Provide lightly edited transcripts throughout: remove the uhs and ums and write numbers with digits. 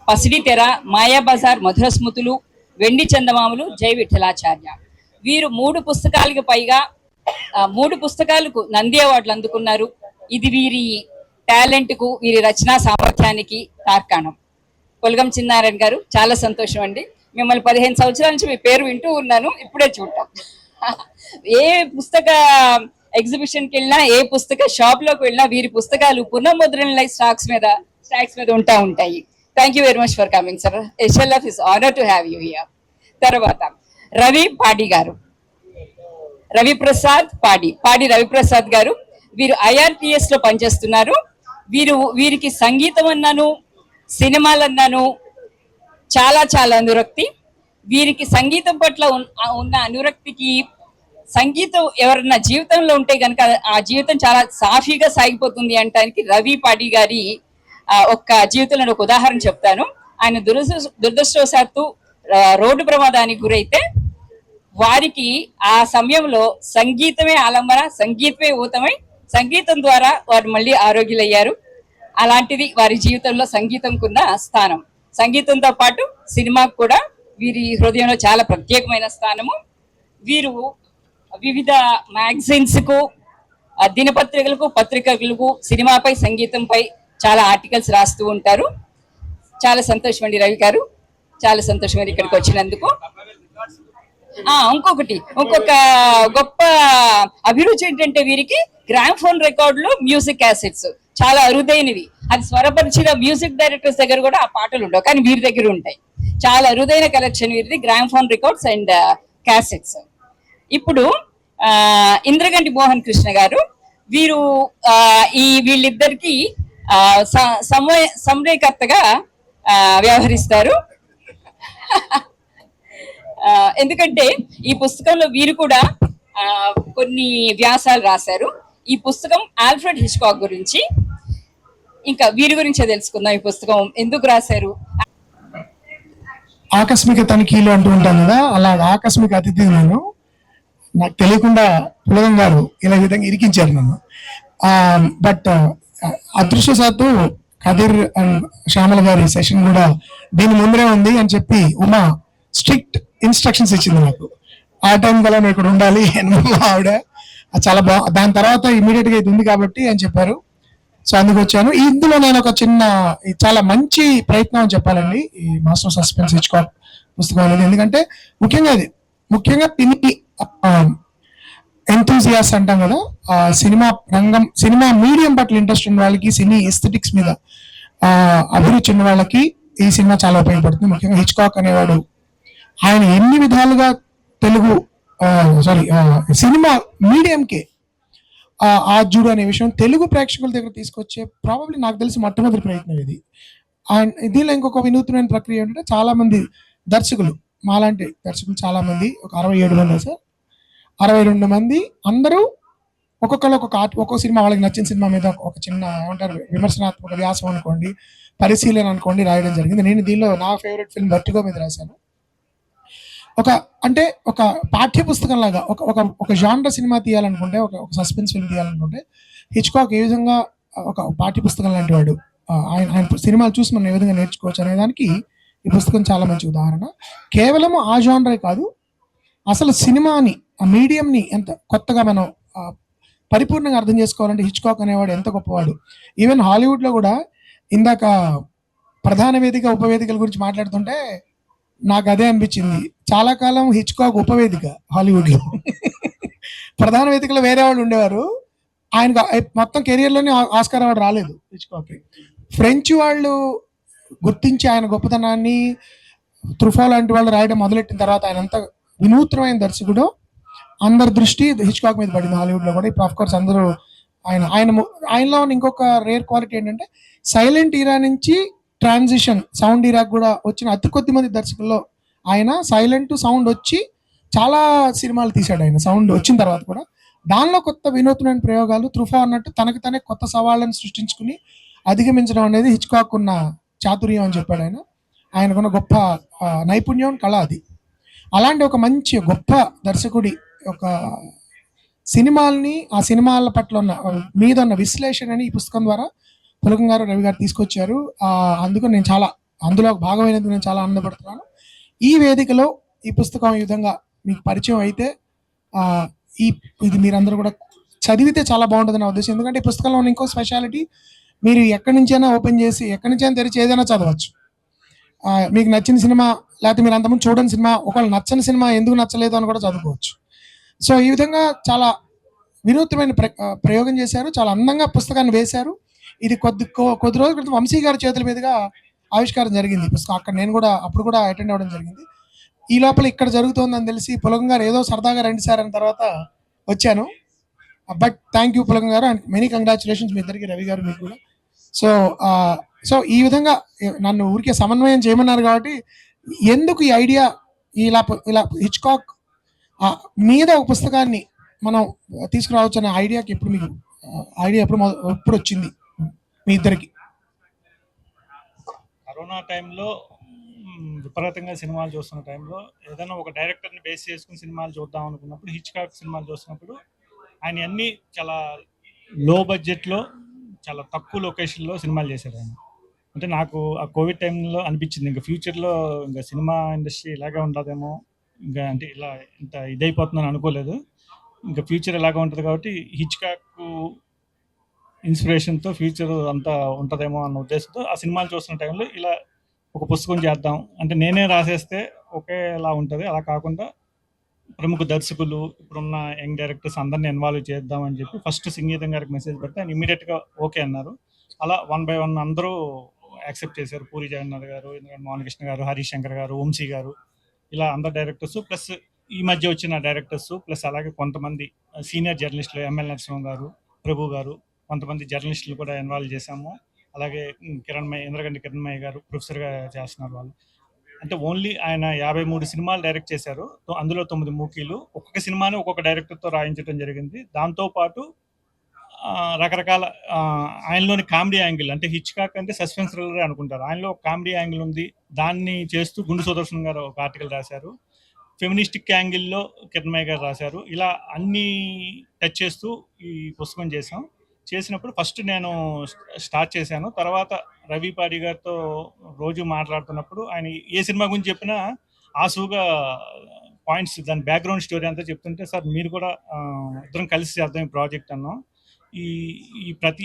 పసిడి తెర, మాయాబజార్, మధుర స్మృతులు, వెండి చందమాములు, జై విఠలాచార్య. వీరు 3 పుస్తకాలకు పైగా 3 పుస్తకాలకు నంది అవార్డులు అందుకున్నారు. ఇది వీరి టాలెంట్కు, వీరి రచనా సామర్థ్యానికి తార్కాణం. కొలగం చిన్నారాయణ గారు, చాలా సంతోషం అండి. మిమ్మల్ని 15 సంవత్సరాల నుంచి మీ పేరు వింటూ ఉన్నాను, ఇప్పుడే చూడటం. ఏ పుస్తక ఎగ్జిబిషన్కి వెళ్ళినా, ఏ పుస్తక షాప్లోకి వెళ్ళినా వీరి పుస్తకాలు పునఃముద్రణ స్టాక్స్ మీద ఉంటాయి. Thank you very much for coming sir. HLF is honour to have you here. తర్వాత రవి పాడి గారు, పాడి రవిప్రసాద్ గారు. వీరు IRTS లో పనిచేస్తున్నారు. వీరికి సంగీతం అన్నాను, సినిమాలన్నాను చాలా చాలా అనురక్తి. వీరికి సంగీతం పట్ల ఉన్న అనురక్తికి, సంగీతం ఎవరన్నా జీవితంలో ఉంటే కనుక ఆ జీవితం చాలా సాఫీగా సాగిపోతుంది అనడానికి రవి పాడి గారి ఒక్క జీవితంలో ఒక ఉదాహరణ చెప్తాను. ఆయన దురదృష్టవశాత్తు రోడ్డు ప్రమాదానికి గురైతే వారికి ఆ సమయంలో సంగీతమే ఆలంబన, సంగీతమే ఊతమై, సంగీతం ద్వారా వారు మళ్ళీ ఆరోగ్యులయ్యారు. అలాంటిది వారి జీవితంలో సంగీతంకున్న స్థానం. సంగీతంతో పాటు సినిమాకు కూడా వీరి హృదయంలో చాలా ప్రత్యేకమైన స్థానము. వీరు వివిధ మ్యాగజైన్స్కు, దినపత్రికలకు, పత్రికలకు సినిమాపై, సంగీతంపై చాలా ఆర్టికల్స్ రాస్తూ ఉంటారు. చాలా సంతోషం అండి రవి గారు, చాలా సంతోషం అండి ఇక్కడికి వచ్చినందుకు. ఇంకొక గొప్ప అభిరుచి ఏంటంటే వీరికి గ్రామ్ఫోన్ రికార్డులు, మ్యూజిక్ క్యాసెట్స్ చాలా అరుదైనవి. అది స్వరపరిచిన మ్యూజిక్ డైరెక్టర్స్ దగ్గర కూడా ఆ పాటలు ఉండవు, కానీ వీరి దగ్గర ఉంటాయి. చాలా అరుదైన కలెక్షన్ వీరిది, గ్రామ్ఫోన్ రికార్డ్స్ అండ్ క్యాసెట్స్. ఇప్పుడు ఇంద్రగంటి మోహన్ కృష్ణ గారు, వీరు వీళ్ళిద్దరికి సమన్వయకర్తగా వ్యవహరిస్తారు. ఎందుకంటే ఈ పుస్తకంలో వీరు కూడా కొన్ని వ్యాసాలు రాశారు. ఈ పుస్తకం ఆల్ఫ్రెడ్ హిచ్కాక్ గురించి. ఇంకా వీరి గురించే తెలుసుకుందాం. ఈ పుస్తకం ఎందుకు రాశారు? ఆకస్మిక తనిఖీలు అంటూ ఉంటాను కదా, అలా ఆకస్మిక అతిథి నేను. నాకు తెలియకుండా పులగం గారు ఇలా విధంగా ఇరికించారు నన్ను. బట్ అదృష్టశాత్తు కదిర్ అండ్ శ్యామల గారి సెషన్ కూడా దీని ముందరే ఉంది అని చెప్పి ఉమా స్ట్రిక్ట్ ఇన్స్ట్రక్షన్స్ ఇచ్చింది నాకు. ఆ టైం కల్లా నేను ఇక్కడ ఉండాలి ఆవిడ. చాలా దాని తర్వాత ఇమీడియట్ గా ఇది ఉంది కాబట్టి అని చెప్పారు. సో అందుకు వచ్చాను. ఇందులో నేను ఒక చిన్న, చాలా మంచి ప్రయత్నం అని చెప్పాలండి ఈ మాస్టర్ సస్పెన్స్ హిచ్కాక్ పుస్తకం అనేది. ఎందుకంటే ముఖ్యంగా పిన్ని ఎంతూజియాస్ అంటాం కదా, సినిమా రంగం, సినిమా మీడియం పట్ల ఇంట్రెస్ట్ ఉన్న వాళ్ళకి, సినీ ఎస్థెటిక్స్ మీద అభిరుచి ఉన్న వాళ్ళకి ఈ సినిమా చాలా ఉపయోగపడుతుంది. ముఖ్యంగా హిచ్కాక్ అనేవాడు ఆయన ఎన్ని విధాలుగా తెలుగు సినిమా మీడియంకి ఆద్యుడు అనే విషయం తెలుగు ప్రేక్షకుల దగ్గర తీసుకొచ్చే ప్రాబబ్లీ నాకు తెలిసి మొట్టమొదటి ప్రయత్నం ఇది. అండ్ దీనిలో ఇంకొక వినూత్నమైన ప్రక్రియ ఏంటంటే, చాలా మంది దర్శకులు, మాలాంటి దర్శకులు చాలా మంది, ఒక 67 మంది సార్, 62 మంది, అందరూ ఒక్కొక్కరు ఒక్కొక్క సినిమా వాళ్ళకి నచ్చిన సినిమా మీద ఒక చిన్న ఏమంటారు విమర్శనాత్మక వ్యాసం అనుకోండి, పరిశీలన అనుకోండి రాయడం జరిగింది. నేను దీనిలో నా ఫేవరెట్ ఫిల్మ్ వర్టిగో మీద రాశాను. ఒక పాఠ్య పుస్తకం లాగా ఒక జానర్ సినిమా తీయాలనుకుంటే, ఒక సస్పెన్స్ ఫిల్మ్ తీయాలనుకుంటే హిచ్కాక్ ఏ విధంగా ఒక పాఠ్య పుస్తకం లాంటి వాడు, ఆయన సినిమాలు చూసి మనం ఏ విధంగా నేర్చుకోవచ్చు అనే దానికి ఈ పుస్తకం చాలా మంచి ఉదాహరణ. కేవలం ఆ జానరే కాదు, అసలు సినిమాని, ఆ మీడియంని ఎంత కొత్తగా మనం పరిపూర్ణంగా అర్థం చేసుకోవాలంటే హిచ్కాక్ అనేవాడు ఎంత గొప్పవాడు. ఈవెన్ హాలీవుడ్లో కూడా, ఇందాక ప్రధాన వేదిక, ఉపవేదికల గురించి మాట్లాడుతుంటే నాకు అదే అనిపించింది. చాలా కాలం హిచ్కాక్ ఉపవేదిక హాలీవుడ్లో. ప్రధాన వేదికలో వేరే వాళ్ళు ఉండేవారు. ఆయన మొత్తం కెరియర్లోనే ఆస్కార్ అవార్డు రాలేదు హిచ్కాక్. ఫ్రెంచ్ వాళ్ళు గుర్తించి ఆయన గొప్పతనాన్ని, త్రుఫా లాంటి వాళ్ళు రాయడం మొదలెట్టిన తర్వాత ఆయన అంత వినూత్నమైన దర్శకుడు, అందరి దృష్టి హిచ్కాక్ మీద పడింది హాలీవుడ్లో కూడా. ఇప్పుడు ఆఫ్ కోర్స్ అందరూ ఆయనలో ఇంకొక రేర్ క్వాలిటీ ఏంటంటే, సైలెంట్ ఈరా నుంచి ట్రాన్సిషన్ సౌండ్ ఈరాక్ కూడా వచ్చిన అతి కొద్ది మంది దర్శకుల్లో ఆయన సైలెంట్ సౌండ్ వచ్చి చాలా సినిమాలు తీశాడు. ఆయన సౌండ్ వచ్చిన తర్వాత కూడా దానిలో కొత్త వినూత్నమైన ప్రయోగాలు, త్రుఫా అన్నట్టు తనకు తనే కొత్త సవాళ్ళను సృష్టించుకుని అధిగమించడం అనేది హిచ్కాక్ ఉన్న చాతుర్యం అని చెప్పాడు ఆయన. ఆయనకున్న గొప్ప నైపుణ్యం, కళ అది. అలాంటి ఒక మంచి గొప్ప దర్శకుడి ఒక సినిమాల్ని, ఆ సినిమాల పట్ల ఉన్న విశ్లేషణని ఈ పుస్తకం ద్వారా పులకం గారు, రవి గారు తీసుకొచ్చారు. అందుకు నేను చాలా అందులో ఒక భాగమైనందుకు నేను చాలా ఆనందపడుతున్నాను. ఈ వేదికలో ఈ పుస్తకం ఈ విధంగా మీకు పరిచయం అయితే ఆ, ఈ ఇది మీరందరూ కూడా చదివితే చాలా బాగుంటుంది నా ఉద్దేశం. ఎందుకంటే ఈ పుస్తకంలో ఉన్న ఇంకో స్పెషాలిటీ, మీరు ఎక్కడి నుంచైనా ఓపెన్ చేసి ఎక్కడి నుంచైనా తెరిచి ఏదైనా చదవచ్చు. మీకు నచ్చిన సినిమా, లేకపోతే మీరు అంతకుముందు చూడని సినిమా, ఒకవేళ నచ్చని సినిమా ఎందుకు నచ్చలేదు అని కూడా చదువుకోవచ్చు. సో ఈ విధంగా చాలా వినూత్నమైన ప్రయోగం చేశారు. చాలా అందంగా పుస్తకాన్ని వేశారు. ఇది కొద్ది రోజుల క్రితం వంశీ గారి చేతుల మీదుగా ఆవిష్కారం జరిగింది ఈ పుస్తకం. అక్కడ నేను కూడా అప్పుడు కూడా అటెండ్ అవ్వడం జరిగింది. ఈ లోపల ఇక్కడ జరుగుతోందని తెలిసి పులగం గారు ఏదో సరదాగా రండి సార్ అని తర్వాత వచ్చాను. బట్ థ్యాంక్ యూ పులగం గారు, అండ్ మెనీ కంగ్రాచులేషన్స్ మీ ఇద్దరికి, రవి గారు మీకు కూడా. సో సో ఈ విధంగా నన్ను ఊరికే సమన్వయం చేయమన్నారు కాబట్టి, ఎందుకు ఈ ఐడియా ఇలా ఇలా హిచ్కాక్ మీద ఒక పుస్తకాన్ని మనం తీసుకురావచ్చు అనే ఐడియాకి ఎప్పుడు మీకు ఐడియా ఎప్పుడు వచ్చింది మీ ఇద్దరికి? కరోనా టైంలో విపరీతంగా సినిమాలు చూస్తున్న టైంలో ఏదైనా ఒక డైరెక్టర్ని బేస్ చేసుకుని సినిమాలు చూద్దాం అనుకున్నప్పుడు, హిచ్కాక్ సినిమాలు చూస్తున్నప్పుడు ఆయన అన్నీ చాలా లో బడ్జెట్లో చాలా తక్కువ లొకేషన్లో సినిమాలు చేశారు ఆయన. అంటే నాకు ఆ కోవిడ్ టైంలో అనిపించింది, ఇంకా ఫ్యూచర్లో ఇంకా సినిమా ఇండస్ట్రీ ఇలాగే ఉండదేమో, ఇంకా అంటే ఇలా ఇంత ఇదైపోతుందని అనుకోలేదు. ఇంకా ఫ్యూచర్ ఇలాగే ఉంటుంది కాబట్టి హిచ్కాక్ ఇన్స్పిరేషన్తో ఫ్యూచర్ అంతా ఉంటుందేమో అన్న ఉద్దేశంతో ఆ సినిమాలు చూస్తున్న టైంలో ఇలా ఒక పుస్తకం చేద్దాం అంటే నేనే రాసేస్తే ఒకేలా ఉంటుంది, అలా కాకుండా ప్రముఖ దర్శకులు, ఇప్పుడున్న యంగ్ డైరెక్టర్స్ అందరినీ ఇన్వాల్వ్ చేద్దామని చెప్పి ఫస్ట్ సంగీతం గారికి మెసేజ్ పెడితే ఆయన ఇమీడియట్గా ఓకే అన్నారు. అలా 1 by 1 అందరూ యాక్సెప్ట్ చేశారు. పూరి జగన్నాథ్ గారు, ఎందుకంటే మోహనకృష్ణ గారు, హరీష్ శంకర్ గారు, వంశీ గారు, ఇలా అందరు డైరెక్టర్స్, ప్లస్ ఈ మధ్య వచ్చిన డైరెక్టర్స్, ప్లస్ అలాగే కొంతమంది సీనియర్ జర్నలిస్టులు, ఎంఎల్ నరసింహ గారు, ప్రభు గారు, కొంతమంది జర్నలిస్టులు కూడా ఇన్వాల్వ్ చేశాము. అలాగే ఇంద్రగంటి కిరణ్మయ్య గారు ప్రొఫెసర్గా చేస్తున్నారు వాళ్ళు. అంటే ఓన్లీ ఆయన 53 సినిమాలు డైరెక్ట్ చేశారు, అందులో 9 మూకీలు. ఒక్కొక్క సినిమాని ఒక్కొక్క డైరెక్టర్తో రాయించడం జరిగింది. దాంతోపాటు రకరకాల ఆయనలోని కామెడీ యాంగిల్, అంటే హిచ్కాక్ అంటే సస్పెన్స్ థ్రిల్లర్ అనుకుంటారు, ఆయనలో కామెడీ యాంగిల్ ఉంది. దాన్ని చేస్తూ గుండు సుదర్శన్ గారు ఒక ఆర్టికల్ రాశారు. ఫెమినిస్టిక్ యాంగిల్లో కిరణ్మయ్య గారు రాశారు. ఇలా అన్నీ టచ్ చేస్తూ ఈ పుస్తకం చేసినప్పుడు ఫస్ట్ నేను స్టార్ట్ చేశాను. తర్వాత రవి పాడి గారితో రోజు మాట్లాడుతున్నప్పుడు ఆయన ఏ సినిమా గురించి చెప్పినా ఆసుగా పాయింట్స్, దాని బ్యాక్గ్రౌండ్ స్టోరీ అంతా చెప్తుంటే, సార్ మీరు కూడా ఇద్దరం కలిసి చేద్దాం ఈ ప్రాజెక్ట్ అన్నాం.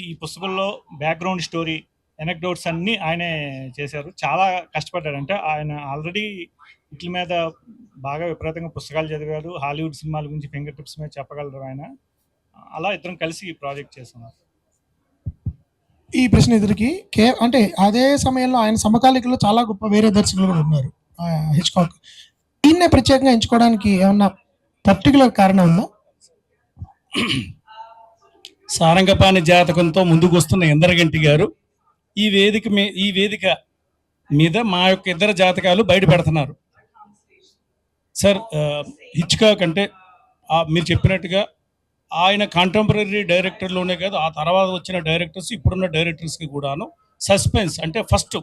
ఈ పుస్తకంలో బ్యాక్గ్రౌండ్ స్టోరీ, ఎనెక్డోట్స్ అన్నీ ఆయనే చేశారు. చాలా కష్టపడ్డాడు. అంటే ఆయన ఆల్రెడీ వీటి మీద బాగా విపరీతంగా పుస్తకాలు చదివారు. హాలీవుడ్ సినిమాల గురించి ఫింగర్ టిప్స్ మీద చెప్పగలరు ఆయన. అలా ఇద్దరం కలిసి ఈ ప్రాజెక్ట్ చేస్తున్నారు. ఈ ప్రశ్న ఎదురికి అంటే అదే సమయంలో ఆయన సమకాలికలో చాలా గొప్ప వేరే దర్శకులు కూడా ఉన్నారు హిచ్కాక్. దీన్నే ప్రత్యేకంగా ఎంచుకోవడానికి ఏమన్నా పర్టికులర్ కారణం ఉందా? సారంగపాణి జాతకంతో ముందుకు వస్తున్న ఇంద్రగంటి గారు ఈ వేదిక మీద మా యొక్క ఇద్దరు జాతకాలు బయట పెడుతున్నారు. సార్, హిచ్కాక్ అంటే మీరు చెప్పినట్టుగా ఆయన కాంటెంపరీ డైరెక్టర్లోనే కాదు, ఆ తర్వాత వచ్చిన డైరెక్టర్స్, ఇప్పుడున్న డైరెక్టర్స్కి కూడాను సస్పెన్స్ అంటే ఫస్ట్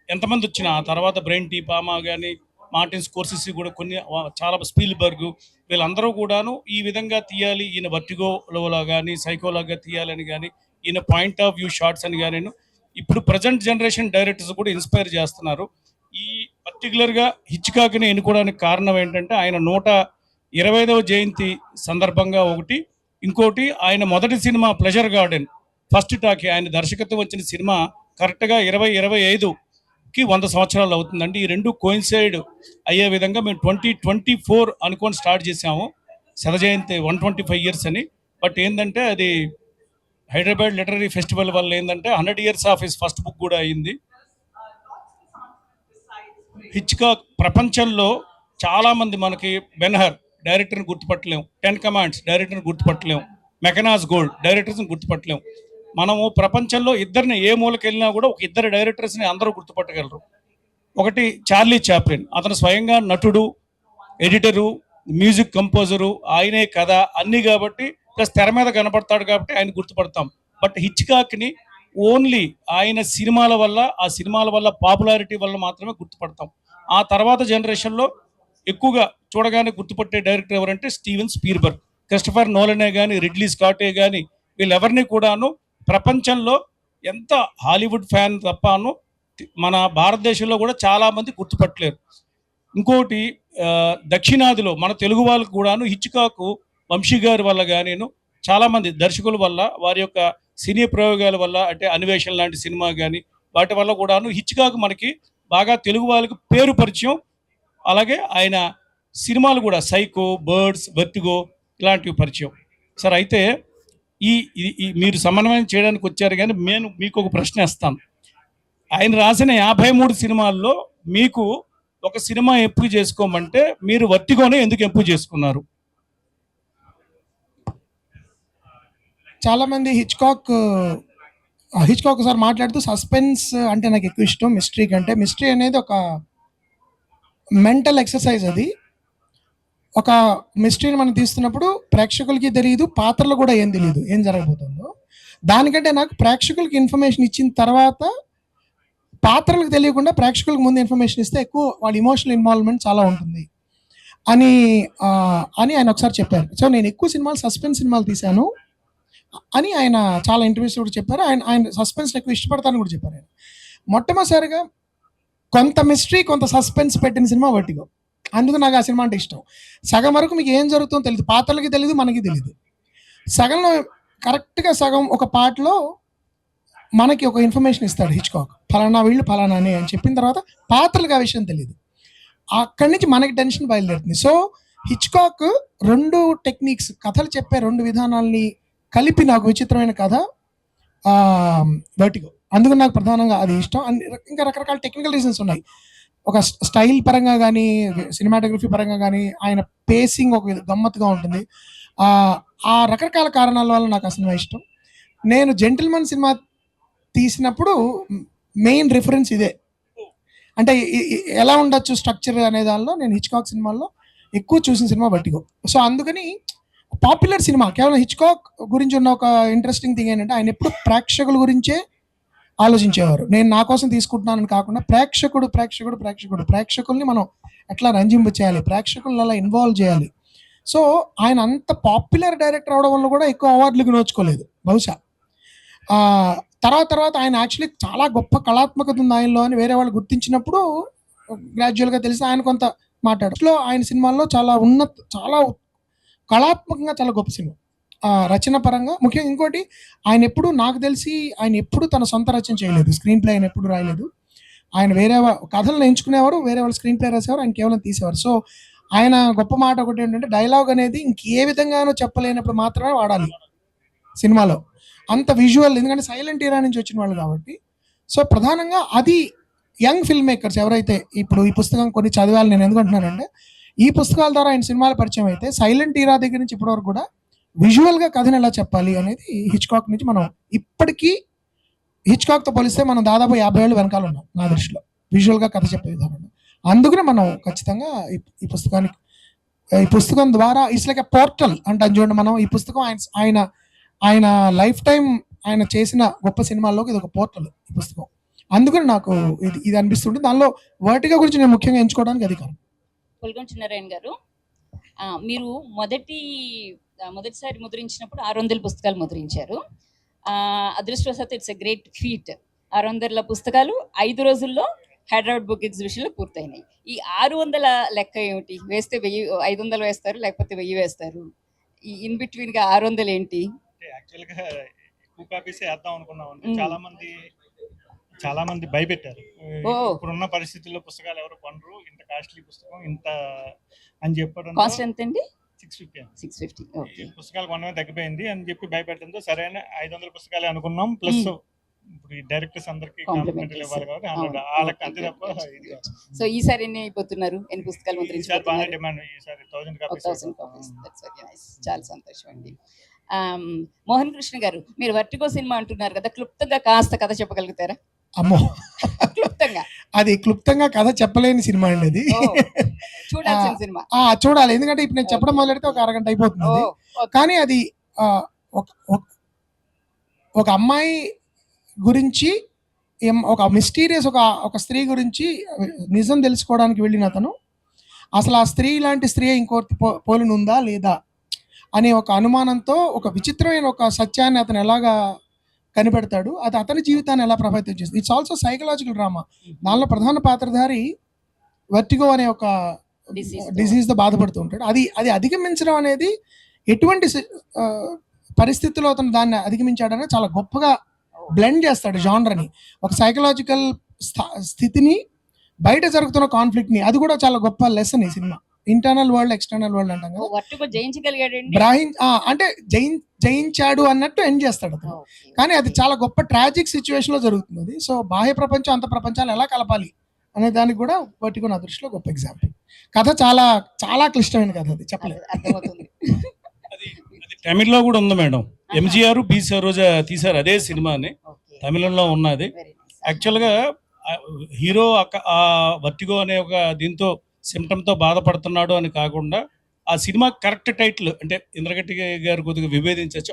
ఎంతమంది వచ్చినా, ఆ తర్వాత బ్రైన్ టీ పామా కానీ, మార్టిన్ స్కోర్సెసీ కూడా కొన్ని, చాలా స్పీల్బర్గ్, వీళ్ళందరూ కూడాను ఈ విధంగా తీయాలి, ఈయన వర్టిగోలో కానీ సైకోలాగా తీయాలని కానీ, ఈయన పాయింట్ ఆఫ్ వ్యూ షార్ట్స్ అని కానీ ఇప్పుడు ప్రజెంట్ జనరేషన్ డైరెక్టర్స్ కూడా ఇన్స్పైర్ చేస్తున్నారు. ఈ పర్టికులర్గా హిచ్కాక్ని ఎన్నుకోవడానికి కారణం ఏంటంటే ఆయన 125వ జయంతి సందర్భంగా ఒకటి, ఇంకోటి ఆయన మొదటి cinema pleasure garden first talkie ఆయన దర్శకత్వం వచ్చిన సినిమా కరెక్ట్గా 2025కి 100 సంవత్సరాలు అవుతుందండి. ఈ రెండు కోయిన్సైడ్ అయ్యే విధంగా మేము 2024 అనుకొని స్టార్ట్ చేసాము, శత జయంతి 125 years అని. బట్ ఏంటంటే అది హైదరాబాద్ లిటరరీ ఫెస్టివల్ వల్ల ఏంటంటే 100 years of his first book కూడా అయింది. హిచ్కాక్ ప్రపంచంలో చాలామంది, మనకి బెన్హర్ డైరెక్టర్ని గుర్తుపట్టలేం, 10 కమాండ్స్ డైరెక్టర్ని గుర్తుపట్టలేం, మెకనాస్ గోల్డ్ డైరెక్టర్స్ని గుర్తుపట్టలేం. మనము ప్రపంచంలో ఇద్దరిని ఏ మూలకి వెళ్ళినా కూడా ఒక ఇద్దరు డైరెక్టర్స్ని అందరూ గుర్తుపట్టగలరు. ఒకటి చార్లీ చాప్లిన్, అతను స్వయంగా నటుడు, ఎడిటరు, మ్యూజిక్ కంపోజరు, ఆయనే కథ అన్నీ కాబట్టి, ప్లస్ తెర మీద కనపడతాడు కాబట్టి ఆయన గుర్తుపడతాం. బట్ హిచ్కాక్ని ఓన్లీ ఆయన సినిమాల వల్ల, ఆ సినిమాల వల్ల పాపులారిటీ వల్ల మాత్రమే గుర్తుపడతాం. ఆ తర్వాత జనరేషన్లో ఎక్కువగా చూడగానే గుర్తుపట్టే డైరెక్టర్ ఎవరంటే స్టీవెన్ స్పీల్బర్గ్, క్రిస్టఫర్ నోలనే కానీ, రిడ్లీ స్కాటే కానీ, వీళ్ళెవరిని కూడాను ప్రపంచంలో ఎంత హాలీవుడ్ ఫ్యాన్ తప్పాను మన భారతదేశంలో కూడా చాలామంది గుర్తుపట్టలేరు. ఇంకోటి దక్షిణాదిలో మన తెలుగు వాళ్ళకు కూడాను హిచ్కాక్ వంశీ గారి వల్ల గానేను చాలామంది దర్శకుల వల్ల వారి యొక్క సినీ ప్రయోగాల వల్ల అంటే అన్వేషణ లాంటి సినిమా కానీ వాటి వల్ల కూడాను హిచ్కాక్ మనకి బాగా తెలుగు వాళ్ళకి పేరు పరిచయం. అలాగే ఆయన సినిమాలు కూడా సైకో, బర్డ్స్, వెర్టిగో ఇలాంటివి పరిచయం. సార్ అయితే మీరు సమన్వయం చేయడానికి వచ్చారు, కానీ నేను మీకు ఒక ప్రశ్న ఇస్తాను. ఆయన రాసిన 53 సినిమాల్లో మీకు ఒక సినిమా ఎంపిక చేసుకోమంటే మీరు వర్టిగోనే ఎందుకు ఎంపిక చేసుకున్నారు? చాలా మంది హిచ్కాక్ సార్ మాట్లాడుతూ సస్పెన్స్ అంటే నాకు ఎక్కువ ఇష్టం మిస్టరీ కంటే. మిస్టరీ అనేది ఒక మెంటల్ ఎక్సర్సైజ్. అది ఒక మిస్టరీని మనం తీస్తున్నప్పుడు ప్రేక్షకులకి తెలియదు, పాత్రలు కూడా ఏం తెలియదు ఏం జరగబోతుందో. దానికంటే నాకు ప్రేక్షకులకి ఇన్ఫర్మేషన్ ఇచ్చిన తర్వాత పాత్రలకు తెలియకుండా ప్రేక్షకులకు ముందు ఇన్ఫర్మేషన్ ఇస్తే ఎక్కువ వాళ్ళ ఇమోషనల్ ఇన్వాల్వ్మెంట్ చాలా ఉంటుంది అని ఆయన ఒకసారి చెప్పారు. సో నేను ఎక్కువ సినిమాలు సస్పెన్స్ సినిమాలు తీశాను అని ఆయన చాలా ఇంటర్వ్యూస్ కూడా చెప్పారు. ఆయన సస్పెన్స్ ఎక్కువ ఇష్టపడతానని కూడా చెప్పారు. ఆయన మొట్టమొదటిసారిగా కొంత మిస్టరీ కొంత సస్పెన్స్ పెట్టిన సినిమా వర్టిగో. అందుకు నాకు ఆ సినిమా అంటే ఇష్టం. సగం వరకు మీకు ఏం జరుగుతుందో తెలియదు, పాత్రలకి తెలియదు, మనకి తెలియదు. సగంలో కరెక్ట్గా సగం ఒక పాటలో మనకి ఒక ఇన్ఫర్మేషన్ ఇస్తాడు హిచ్కాక్, ఫలానా వీళ్ళు ఫలానా అని చెప్పిన తర్వాత పాత్రలకు ఆ విషయం తెలియదు. అక్కడి నుంచి మనకి టెన్షన్ బయలుదేరుతుంది. సో హిచ్కాక్ 2 టెక్నిక్స్, కథలు చెప్పే 2 విధానాల్ని కలిపి నాకు విచిత్రమైన కథ వర్టిగో. అందుకు నాకు ప్రధానంగా అది ఇష్టం. ఇంకా రకరకాల టెక్నికల్ రీజన్స్ ఉన్నాయి. ఒక స్టైల్ పరంగా కానీ, సినిమాటోగ్రఫీ పరంగా కానీ, ఆయన పేసింగ్ ఒక గమ్మత్తుగా ఉంటుంది. ఆ రకరకాల కారణాల వల్ల నాకు ఆ సినిమా ఇష్టం. నేను జెంటిల్మన్ సినిమా తీసినప్పుడు మెయిన్ రిఫరెన్స్ ఇదే. అంటే ఎలా ఉండొచ్చు స్ట్రక్చర్ అనే దానిలో నేను హిచ్కాక్ సినిమాల్లో ఎక్కువ చూసిన సినిమా వర్టిగో. సో అందుకని పాపులర్ సినిమా కేవలం హిచ్కాక్ గురించి ఉన్న ఒక ఇంట్రెస్టింగ్ థింగ్ ఏంటంటే ఆయన ఎప్పుడు ప్రేక్షకుల గురించే ఆలోచించేవారు. నేను నా కోసం తీసుకుంటున్నానని కాకుండా ప్రేక్షకుల్ని మనం ఎట్లా రంజింపు చేయాలి, ప్రేక్షకులను ఎలా ఇన్వాల్వ్ చేయాలి. సో ఆయన అంత పాపులర్ డైరెక్టర్ అవడం వల్ల కూడా ఎక్కువ అవార్డులకు నోచుకోలేదు బహుశా. తర్వాత ఆయన యాక్చువల్లీ చాలా గొప్ప కళాత్మకత ఉంది ఆయనలో అని వేరే వాళ్ళు గుర్తించినప్పుడు గ్రాడ్యువల్గా తెలిసి ఆయన కొంత మాట్లాడు. ఆయన సినిమాల్లో చాలా కళాత్మకంగా చాలా గొప్ప సినిమా రచన పరంగా. ముఖ్యంగా ఇంకోటి, ఆయన ఎప్పుడు నాకు తెలిసి ఆయన ఎప్పుడు తన సొంత రచన చేయలేదు, స్క్రీన్ ప్లే ఆయన ఎప్పుడు రాయలేదు. ఆయన వేరే కథలను ఎంచుకునేవారు, వేరే వాళ్ళు స్క్రీన్ ప్లే రాసేవారు, ఆయన కేవలం తీసేవారు. సో ఆయన గొప్ప మాట ఒకటి ఏంటంటే డైలాగ్ అనేది ఇంకే విధంగానో చెప్పలేనప్పుడు మాత్రమే వాడాలి సినిమాలో. అంత విజువల్, ఎందుకంటే సైలెంట్ ఈరా నుంచి వచ్చిన వాళ్ళు కాబట్టి. సో ప్రధానంగా అది యంగ్ ఫిల్మ్ మేకర్స్ ఎవరైతే ఇప్పుడు ఈ పుస్తకం కొన్ని చదివాలి నేను ఎందుకంటున్నానంటే, ఈ పుస్తకాల ద్వారా ఆయన సినిమాల పరిచయం అయితే సైలెంట్ ఈరా దగ్గర నుంచి ఇప్పటివరకు కూడా విజువల్గా కథను ఎలా చెప్పాలి అనేది హిచ్కాక్ నుంచి మనం ఇప్పటికీ హిచ్కాక్తో పోలిస్తే మనం దాదాపు 50 ఏళ్ళు వెనకాల ఉన్నాం నా దృష్టిలో విజువల్గా కథ చెప్పే విధానంలో. అందుకనే మనం ఖచ్చితంగా ఈ పుస్తకం ద్వారా ఇట్స్ లైక్ ఎ పోర్టల్ అంటాను చూడండి. మనం ఈ పుస్తకం ఆయన లైఫ్ టైం ఆయన చేసిన గొప్ప సినిమాల్లోకి ఇది ఒక పోర్టల్ ఈ పుస్తకం. అందుకని నాకు ఇది అనిపిస్తుంటుంది. దానిలో వర్టిగో గురించి నేను ముఖ్యంగా ఎంచుకోవడానికి అది కారణం. పొల్గొంటి నారాయణ గారు, మీరు మొదటిసారి ముద్రించినప్పుడు 600 పుస్తకాలు ముద్రించారు. అదృష్టవశాత్తు ఇట్స్ ఎ గ్రేట్ ఫీట్. 600 పుస్తకాలు 5 రోజుల్లో హైదరాబాద్ బుక్ ఎగ్జిబిషన్లో పూర్తయినాయి. ఈ 600 లెక్క ఏమిటి? వేస్తే 500 వేస్తారు, లేకపోతే 1000 వేస్తారు. ఈ ఇన్ బిట్వీన్ గా 600 ఏంటి? యాక్చువల్గా ఎక్కువ కాపీస్ వేద్దాం అనుకున్నాం. చాలా మంది భయపెట్టారు. ఇప్పుడున్న పరిస్థితుల్లో పుస్తకాలు ఎవరు కొనరు, ఇంత కాస్ట్లీ పుస్తకం ఇంత అని చెప్పడం. కాస్ట్ ఎంత అండి? 650. పుస్తకాలు కొనమే తగ్గిపోయింది అని చెప్పి భయపెట్టడంతో సరైన 500 పుస్తకాలే అనుకున్నాం. ప్లస్ ఇప్పుడు ఈ డైరెక్టర్స్ అందరికి కాంప్లిమెంటరీ ఇవ్వాలి కాబట్టి 100 వాళ్ళకి అంతే తప్ప. సో ఈసారి ఎన్ని అయిపోతున్నారు? ఎన్ని పుస్తకాలు ముద్రించారు? బాగా డిమాండ్. ఈసారి 1000 కాపీస్. That's very nice. చాలా సంతోషం అండి. మోహన్ కృష్ణ గారు, మీరు వర్టిగో సినిమా అంటున్నారు కదా, క్లుప్తంగా కాస్త కథ చెప్పగలుగుతారా? అమ్మో, క్లుప్తంగా. అది క్లుప్తంగా కథ చెప్పలేని సినిమా అండి అది. చూడాల్సిన సినిమా. చూడాలి, ఎందుకంటే ఇప్పుడు నేను చెప్పడం మొదలెడితే ఒక అరగంట అయిపోతుంది. కానీ అది ఒక అమ్మాయి గురించి, ఒక మిస్టీరియస్ ఒక స్త్రీ గురించి నిజం తెలుసుకోవడానికి వెళ్ళిన అతను అసలు ఆ స్త్రీ లాంటి స్త్రీ ఇంకోటి పోలిన ఉందా లేదా అనే ఒక అనుమానంతో ఒక విచిత్రమైన ఒక సత్యాన్ని అతను ఎలాగా కనిపెడతాడు, అది అతని జీవితాన్ని ఎలా ప్రభావితం చేస్తుంది. It's also psychological drama. దానిలో ప్రధాన పాత్రధారి వర్టిగో అనే ఒక డిసీజ్తో బాధపడుతూ ఉంటాడు. అది అది అధిగమించడం అనేది ఎటువంటి పరిస్థితుల్లో అతను దాన్ని అధిగమించాడని చాలా గొప్పగా బ్లెండ్ చేస్తాడు జానర్ని, ఒక సైకలాజికల్ స్థితిని, బయట జరుగుతున్న కాన్ఫ్లిక్ట్ని. అది కూడా చాలా గొప్ప లెసన్ ఈ cinema. Internal world, external world అంటాం కదా. వర్టిగో జయించగలిగాడండి. అంటే జయించాడు అన్నట్టు ఎండ్ చేస్తాడు అతను. కానీ అది చాలా గొప్ప ట్రాజిక్ సిచ్యువేషన్ లో జరుగుతుంది. సో బాహ్య ప్రపంచం అంత ప్రపంచాలు ఎలా కలపాలి అనే దానికి కూడా వర్టిగో నా దృష్టిలో గొప్ప ఎగ్జాంపుల్. కథ చాలా చాలా క్లిష్టమైన కథ, అది చెప్పలేదు. అర్థమవుతుంది. అది అది తమిళ్లో కూడా ఉంది మేడం. ఎంజీఆర్ బి సరోజా తీశారు అదే సినిమాని, తమిళంలో ఉన్నది. యాక్చువల్గా హీరో ఆ వర్టిగో అనే ఒక దీంతో సిమ్టమ్తో బాధపడుతున్నాడు అని కాకుండా ఆ సినిమా కరెక్ట్ టైటిల్, అంటే ఇంద్రగట్టి గారు కొద్దిగా విభేదించవచ్చు,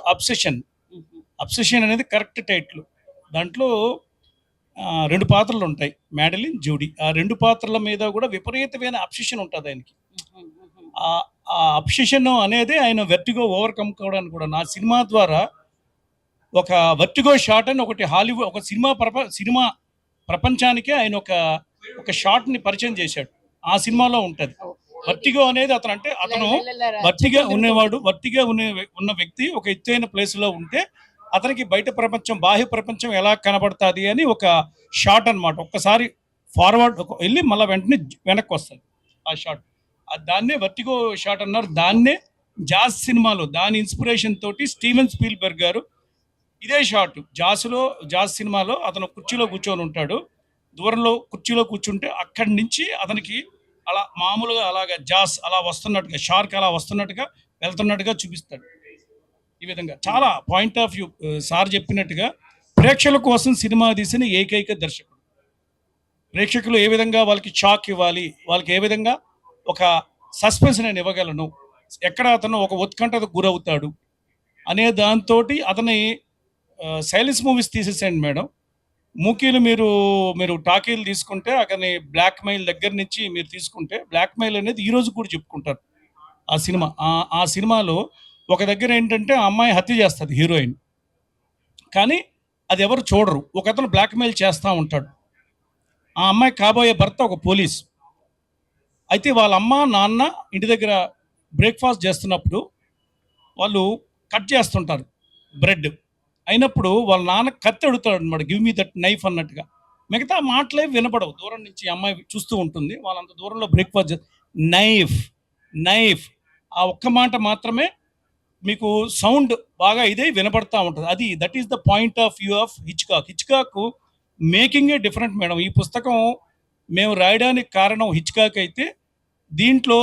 అబ్సెషన్ అనేది కరెక్ట్ టైటిల్. దాంట్లో 2 పాత్రలు ఉంటాయి, మ్యాడలిన్, జూడీ. ఆ 2 పాత్రల మీద కూడా విపరీతమైన అబ్సెషన్ ఉంటుంది ఆయనకి. ఆ అబ్సెషన్ అనేది ఆయన వెర్టిగో ఓవర్కమ్ కావడానికి కూడా నా సినిమా ద్వారా ఒక వెర్టిగో షాట్ అని ఒకటి హాలీవుడ్ ఒక సినిమా ప్రపంచానికే ఆయన ఒక షాట్ని పరిచయం చేశాడు. ఆ సినిమాలో ఉంటుంది వర్టిగో అనేది. అతను వర్టిగా ఉన్న వ్యక్తి ఒక ఎత్తైన ప్లేస్లో ఉంటే అతనికి బయట ప్రపంచం, బాహ్య ప్రపంచం ఎలా కనబడుతుంది అని ఒక షాట్ అన్నమాట. ఒక్కసారి ఫార్వర్డ్ వెళ్ళి మళ్ళీ వెంటనే వెనక్కి వస్తుంది ఆ షాట్. దాన్నే వర్టిగో షాట్ అన్నారు. దాన్నే జాజ్ సినిమాలో దాని ఇన్స్పిరేషన్ తోటి స్టీవెన్ స్పీల్బర్గ్ గారు ఇదే షాట్ జాజ్ సినిమాలో అతను కుర్చీలో కూర్చొని ఉంటాడు. దూరంలో కుర్చీలో కూర్చుంటే అక్కడి నుంచి అతనికి అలా మామూలుగా అలాగా జాస్ అలా వస్తున్నట్టుగా, షార్క్ అలా వస్తున్నట్టుగా వెళ్తున్నట్టుగా చూపిస్తాడు. ఈ విధంగా చాలా పాయింట్ ఆఫ్ వ్యూ సార్ చెప్పినట్టుగా ప్రేక్షకుల కోసం సినిమా తీసిన ఏకైక దర్శకుడు. ప్రేక్షకులు ఏ విధంగా వాళ్ళకి షాక్ ఇవ్వాలి, వాళ్ళకి ఏ విధంగా ఒక సస్పెన్స్ నేను ఇవ్వగలను, ఎక్కడ అతను ఒక ఉత్కంఠకు గురవుతాడు అనే దాంతో అతని సైలెన్స్ మూవీస్ తీసేసాడు మేడం. మూకీలు మీరు టాకీలు తీసుకుంటే అతని బ్లాక్ మెయిల్ దగ్గర నుంచి మీరు తీసుకుంటే, బ్లాక్ మెయిల్ అనేది ఈ రోజు కూడా చెప్పుకుంటారు ఆ సినిమాలో. ఒక దగ్గర ఏంటంటే ఆ అమ్మాయి హత్య చేస్తుంది హీరోయిన్, కానీ అది ఎవరు చూడరు. ఒక అతను బ్లాక్ మెయిల్ చేస్తూ ఉంటాడు. ఆ అమ్మాయి కాబోయే భర్త ఒక పోలీస్. అయితే వాళ్ళ అమ్మ నాన్న ఇంటి దగ్గర బ్రేక్ఫాస్ట్ చేస్తున్నప్పుడు వాళ్ళు కట్ చేస్తుంటారు బ్రెడ్ అయినప్పుడు వాళ్ళ నాన్న కత్తి అడుగుతాడు అనమాట, గివ్ మీ దట్ నైఫ్ అన్నట్టుగా. మిగతా మాటలే వినపడవు, దూరం నుంచి అమ్మాయి చూస్తూ ఉంటుంది. వాళ్ళంత దూరంలో బ్రేక్ఫాస్ట్ నైఫ్ ఆ ఒక్క మాట మాత్రమే మీకు సౌండ్ బాగా ఇదే వినపడతా ఉంటుంది. That is the point of view of Hitchcock మేకింగే డిఫరెంట్ మేడం. ఈ పుస్తకం మేము రాయడానికి కారణం హిచ్కాక్ అయితే దీంట్లో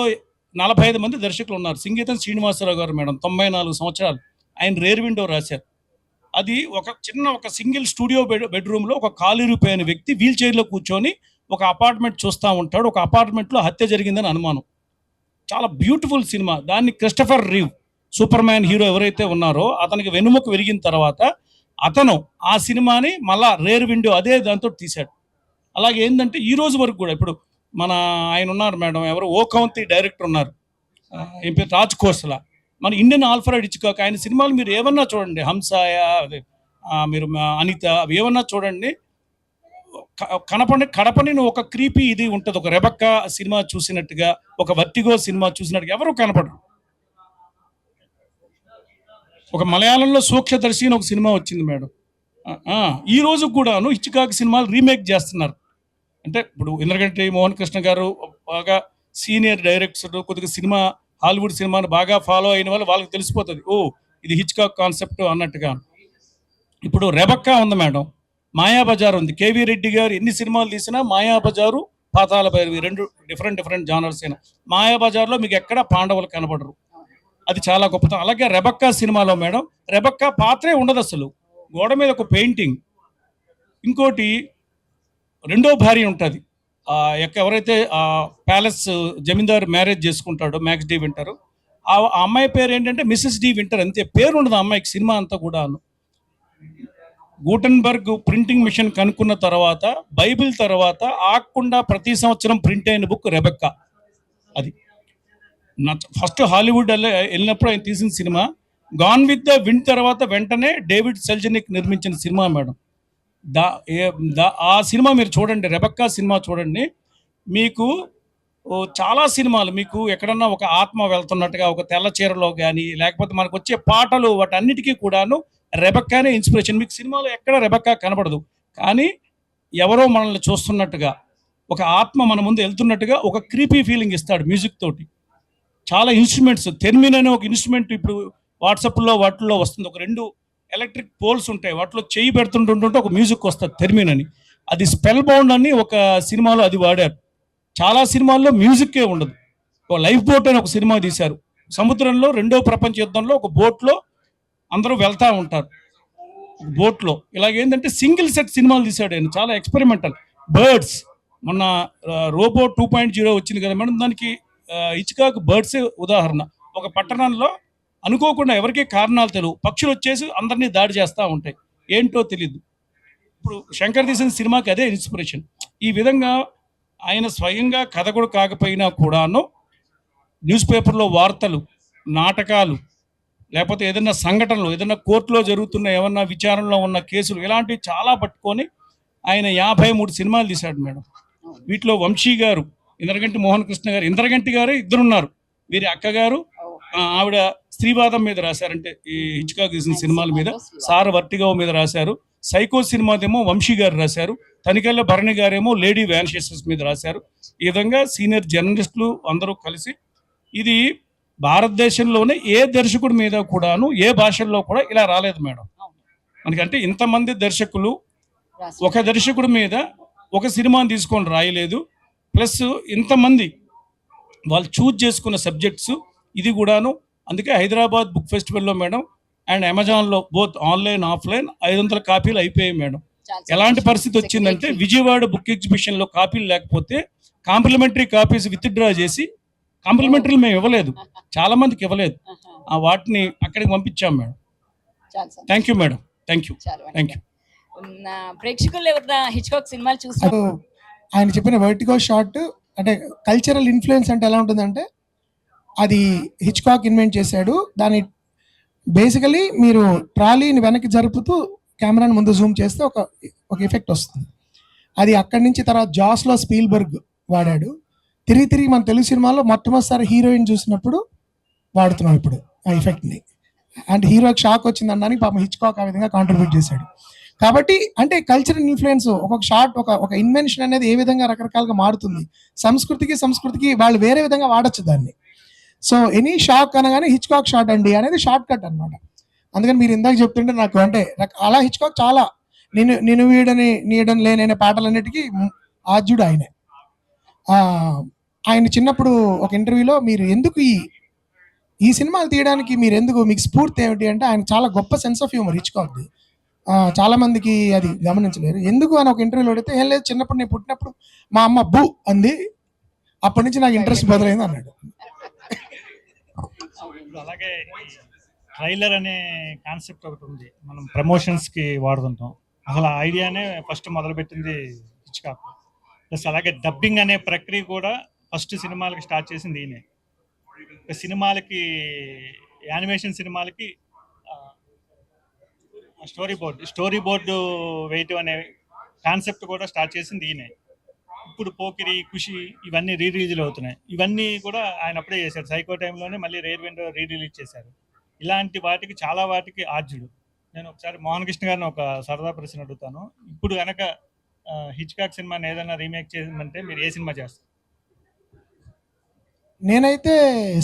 45 మంది దర్శకులు ఉన్నారు. సింగీతం శ్రీనివాసరావు గారు మేడం 94 సంవత్సరాలు ఆయన రేర్ విండో రాశారు. అది ఒక సింగిల్ స్టూడియో బెడ్రూమ్లో ఒక కాలిరిపోయిన వ్యక్తి వీల్ చైర్లో కూర్చొని ఒక అపార్ట్మెంట్ చూస్తూ ఉంటాడు. ఒక అపార్ట్మెంట్లో హత్య జరిగిందని అనుమానం. చాలా బ్యూటిఫుల్ సినిమా. దాన్ని Christopher Reeve super man hero ఎవరైతే ఉన్నారో అతనికి వెనుముక విరిగిన తర్వాత అతను ఆ సినిమాని మళ్ళా రేర్ విండో అదే దాంతో తీశాడు. అలాగే ఏంటంటే ఈ రోజు వరకు కూడా ఇప్పుడు ఆయన ఉన్నారు మేడం, ఎవరు ఓ కౌంతి డైరెక్టర్ ఉన్నారు, ఏం పేరు, రాజ్ ఖోస్లా. మన ఇండియన్ ఆల్ఫ్రెడ్ హిచ్కాక్ ఆయన సినిమాలు మీరు ఏమన్నా చూడండి, హంసాయ, మీరు అనిత, అవి ఏమన్నా చూడండి, కడపని ఒక క్రీపీ ఇది ఉంటుంది. ఒక రెబక్కా సినిమా చూసినట్టుగా, ఒక వర్టిగో సినిమా చూసినట్టుగా ఎవరు కనపడరు. ఒక మలయాళంలో సూక్ష్మదర్శి అని ఒక సినిమా వచ్చింది మేడం. ఈ రోజు కూడాను హిచ్కాక్ సినిమాలు రీమేక్ చేస్తున్నారు. అంటే ఇప్పుడు ఇంద్రగంటి మోహన్ కృష్ణ గారు బాగా సీనియర్ డైరెక్టర్, కొద్దిగా హాలీవుడ్ సినిమాని బాగా ఫాలో అయిన వాళ్ళకి తెలిసిపోతుంది, ఓ ఇది హిచ్కాక్ కాన్సెప్ట్ అన్నట్టుగా. ఇప్పుడు రెబక్కా ఉంది మేడం, మాయాబజార్ ఉంది. కేవీ రెడ్డి గారు ఎన్ని సినిమాలు తీసినా మాయాబజారు, పాతాళ భైరవి 2 డిఫరెంట్ జానర్స్ అయినా. మాయాబజార్లో మీకు ఎక్కడ పాండవులు కనబడరు, అది చాలా గొప్పతనం. అలాగే రెబక్కా సినిమాలో మేడం రెబక్కా పాత్రే ఉండదు అసలు, గోడ మీద ఒక పెయింటింగ్. ఇంకోటి రెండో భార్య ఉంటుంది, ఎవరైతే ప్యాలెస్ జమీందారు మ్యారేజ్ చేసుకుంటాడో మ్యాక్స్ డి వింటర్, ఆ అమ్మాయి పేరు ఏంటంటే మిస్సెస్ డి వింటర్, అంతే, పేరు ఉండదు ఆ అమ్మాయికి సినిమా అంతా కూడాను. గూటన్బర్గ్ ప్రింటింగ్ మిషన్ కనుక్కున్న తర్వాత బైబిల్ తర్వాత ఆగకుండా ప్రతి సంవత్సరం ప్రింట్ అయిన బుక్ రెబెక్కా. అది ఫస్ట్ హాలీవుడ్ వెళ్ళినప్పుడు ఆయన తీసిన cinema. Gone with the wind తర్వాత వెంటనే డేవిడ్ సెల్జనిక్ నిర్మించిన సినిమా మేడం. ఆ సినిమా మీరు చూడండి, రెబెక్కా సినిమా చూడండి. మీకు చాలా సినిమాలు మీకు ఎక్కడన్నా ఒక ఆత్మ వెళ్తున్నట్టుగా, ఒక తెల్ల చీరలో కానీ, లేకపోతే మనకు వచ్చే పాటలు వాటన్నిటికీ కూడాను రెబెక్కానే ఇన్స్పిరేషన్. మీకు సినిమాలో ఎక్కడ రెబెక్కా కనబడదు, కానీ ఎవరో మనల్ని చూస్తున్నట్టుగా, ఒక ఆత్మ మన ముందు వెళ్తున్నట్టుగా ఒక క్రీపీ ఫీలింగ్ ఇస్తాడు మ్యూజిక్ తోటి. చాలా ఇన్స్ట్రుమెంట్స్, తెర్మిన్ అనే ఒక ఇన్స్ట్రుమెంట్ ఇప్పుడు వాట్సాప్లో వాటిల్లో వస్తుంది. ఒక 2 ఎలక్ట్రిక్ పోల్స్ ఉంటాయి, వాటిలో చేయి పెడుతుంటుంటే ఒక మ్యూజిక్ వస్తుంది తెర్మిన్ అని. అది స్పెల్ బౌండ్ అని ఒక సినిమాలో అది వాడారు. చాలా సినిమాల్లో మ్యూజిక్కే ఉండదు. ఒక లైఫ్ బోట్ అని ఒక సినిమా తీశారు. సముద్రంలో 2వ ప్రపంచ యుద్ధంలో ఒక బోట్లో అందరూ వెళ్తూ ఉంటారు, బోట్లో. ఇలాగేంటంటే సింగిల్ సెట్ సినిమాలు తీశాడు ఆయన, చాలా ఎక్స్పెరిమెంటల్. బర్డ్స్, మొన్న రోబో 2.0 వచ్చింది కదా మేడం, దానికి హిచ్కాక్ బర్డ్సే ఉదాహరణ. ఒక పట్టణంలో అనుకోకుండా ఎవరికీ కారణాలు తెలియవు, పక్షులు వచ్చేసి అందరినీ దాడి చేస్తూ ఉంటాయి, ఏంటో తెలీదు. ఇప్పుడు శంకర్ తీసిన సినిమాకి అదే ఇన్స్పిరేషన్. ఈ విధంగా ఆయన స్వయంగా కథ కూడా కాకపోయినా కూడాను న్యూస్ పేపర్లో వార్తలు, నాటకాలు, లేకపోతే ఏదైనా సంఘటనలు, ఏదైనా కోర్టులో జరుగుతున్న ఏమన్నా విచారణలో ఉన్న కేసులు, ఇలాంటివి చాలా పట్టుకొని ఆయన 53 సినిమాలు తీశాడు మేడం. వీటిలో వంశీ గారు, ఇంద్రగంటి మోహన్ కృష్ణ గారు, ఇంద్రగంటి గారు ఇద్దరున్నారు, వీరి అక్కగారు, ఆవిడ స్త్రీవాదం మీద రాశారంటే ఈ హిచ్కాక్ తీసిన సినిమాల మీద. సార్ వర్టిగో మీద రాశారు. సైకో సినిమాదేమో వంశీ గారు రాశారు. తనికెళ్ళ భరణి గారేమో లేడీ వ్యాన్షెసెస్ మీద రాశారు. ఈ విధంగా సీనియర్ జర్నలిస్టులు అందరూ కలిసి, ఇది భారతదేశంలోనే ఏ దర్శకుడి మీద కూడాను ఏ భాషల్లో కూడా ఇలా రాలేదు మేడం. మనకంటే ఇంతమంది దర్శకులు ఒక దర్శకుడి మీద ఒక సినిమాని తీసుకొని రాయలేదు. ప్లస్ ఇంతమంది వాళ్ళు చూజ్ చేసుకున్న సబ్జెక్ట్స్ ఇది కూడాను. అందుకే హైదరాబాద్ బుక్ ఫెస్టివల్లో మేడం అండ్ అమెజాన్లో బోత్ ఆన్లైన్ ఆఫ్లైన్ 500 కాపీలు అయిపోయాయి మేడం. ఎలాంటి పరిస్థితి వచ్చిందంటే విజయవాడ బుక్ ఎగ్జిబిషన్లో కాపీలు లేకపోతే కాంప్లిమెంటరీ కాపీస్ విత్డ్రా చేసి, కాంప్లిమెంటరీలు మేము ఇవ్వలేదు, చాలా మందికి ఇవ్వలేదు, వాటిని అక్కడికి పంపించాం madam. Thank you madam, thank you. ప్రేక్షకులు ఎవరైనా హిచ్కాక్ సినిమాలు చూస్తారు, ఆయన చెప్పిన వర్టిగో షాట్ అంటే కల్చరల్ ఇన్ఫ్లుయెన్స్ అంటే ఎలా ఉంటుందంటే, అది హిచ్కాక్ ఇన్వెంట్ చేశాడు. దాని బేసికలీ మీరు ట్రాలీని వెనక్కి జరుపుతూ కెమెరాని ముందు జూమ్ చేస్తే ఒక ఎఫెక్ట్ వస్తుంది. అది అక్కడి నుంచి తర్వాత జాస్లో స్పీల్బర్గ్ వాడాడు. తిరిగి మన తెలుగు సినిమాలో మొట్టమొదటిసారి హీరోయిన్ చూసినప్పుడు వాడుతున్నాం ఇప్పుడు ఆ ఎఫెక్ట్ని. అంటే హీరోకి షాక్ వచ్చిందనడానికి పాపం హిచ్కాక్ ఆ విధంగా కాంట్రిబ్యూట్ చేశాడు. కాబట్టి అంటే కల్చరల్ ఇన్ఫ్లుయెన్స్, ఒక్కొక్క షాట్ ఒక ఇన్వెన్షన్ అనేది ఏ విధంగా రకరకాలుగా మారుతుంది. సంస్కృతికి వాళ్ళు వేరే విధంగా వాడచ్చు దాన్ని. సో ఎనీ షాక్ అనగానే హిచ్కాక్ షాట్ అండి అనేది షార్ట్ కట్ అనమాట. అందుకని మీరు ఇందాక చెప్తుంటే నాకు అంటే అలా హిచ్కాక్ చాలా నేను నీడని లేనైన పాటలన్నిటికీ ఆద్యుడు ఆయనే. ఆయన చిన్నప్పుడు ఒక ఇంటర్వ్యూలో మీరు ఎందుకు ఈ సినిమాలు తీయడానికి మీకు స్ఫూర్తి ఏమిటి అంటే, ఆయన చాలా గొప్ప సెన్స్ ఆఫ్ హ్యూమర్ హిచ్కాక్ది. చాలా మందికి అది గమనించలేరు. ఎందుకు అని ఒక ఇంటర్వ్యూలో అడిగితే, ఏం లేదు చిన్నప్పుడు నేను పుట్టినప్పుడు మా అమ్మ బూ అంది, అప్పటి నుంచి నాకు ఇంట్రెస్ట్ బదులైంది అన్నాడు. అలాగే ట్రైలర్ అనే కాన్సెప్ట్ ఒకటి ఉంది, మనం ప్రమోషన్స్కి వాడుతుంటాం. అసలు ఆ ఐడియానే ఫస్ట్ మొదలుపెట్టింది హిచ్కాక్. ప్లస్ అలాగే డబ్బింగ్ అనే ప్రక్రియ కూడా ఫస్ట్ సినిమాలకి స్టార్ట్ చేసింది ఈయనే. సినిమాలకి, యానిమేషన్ సినిమాలకి స్టోరీ బోర్డు వేయటం అనే కాన్సెప్ట్ కూడా స్టార్ట్ చేసింది ఈయనే. ఇప్పుడు పోకిరి, ఖుషి ఇవన్నీ రిలీజ్లు అవుతున్నాయి. ఇవన్నీ కూడా ఆయన అప్పుడే చేశారు. సైకో టైంలోనే మళ్ళీ రేర్ విండో రిలీజ్ చేశారు. ఇలాంటి వాటికి చాలా వాటికి ఆద్యుడు. నేను ఒకసారి మోహన్ కృష్ణ గారిని ఒక సరదా ప్రశ్న అడుగుతాను. ఇప్పుడు కనుక హిచ్కాక్ సినిమాని ఏదైనా రీమేక్ చేయాలంటే మీరు ఏ సినిమా చేస్తారు? నేనైతే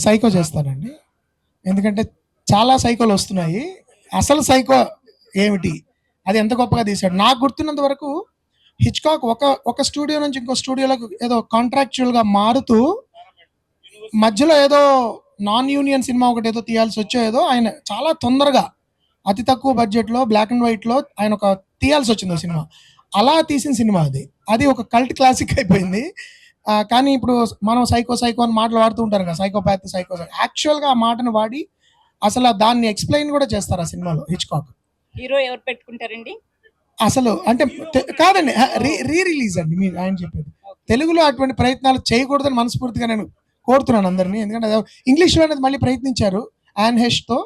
సైకో చేస్తానండి. ఎందుకంటే చాలా సైకోలు వస్తున్నాయి. అసలు సైకో ఏమిటి, అది ఎంత గొప్పగా తీశాడు. నాకు గుర్తున్నంత వరకు హిచ్కాక్ ఒక స్టూడియో నుంచి ఇంకో స్టూడియోలకు ఏదో కాంట్రాక్చువల్గా మారుతూ మధ్యలో ఏదో నాన్ యూనియన్ సినిమా ఒకటి ఏదో తీయాల్సి వచ్చేదో ఆయన చాలా తొందరగా అతి తక్కువ బడ్జెట్లో బ్లాక్ అండ్ వైట్లో ఆయన ఒక తీయాల్సి వచ్చింది సినిమా. అలా తీసిన సినిమా అది ఒక కల్ట్ క్లాసిక్ అయిపోయింది. కానీ ఇప్పుడు మనం సైకో అని మాటలు వాడుతూ ఉంటారు కదా, సైకోపాత్ యాక్చువల్గా ఆ మాటను వాడి అసలు దాన్ని ఎక్స్ప్లెయిన్ కూడా చేస్తారు ఆ సినిమాలో హిచ్కాక్. హీరో ఎవరు పెట్టుకుంటారండి అసలు అంటే కాదండి, రిలీజ్ అండి మీరు ఆయన చెప్పేది. తెలుగులో అటువంటి ప్రయత్నాలు చేయకూడదని మనస్ఫూర్తిగా నేను కోరుతున్నాను అందరినీ. ఎందుకంటే ఇంగ్లీష్లో అనేది మళ్ళీ ప్రయత్నించారు యాన్ హెష్తో,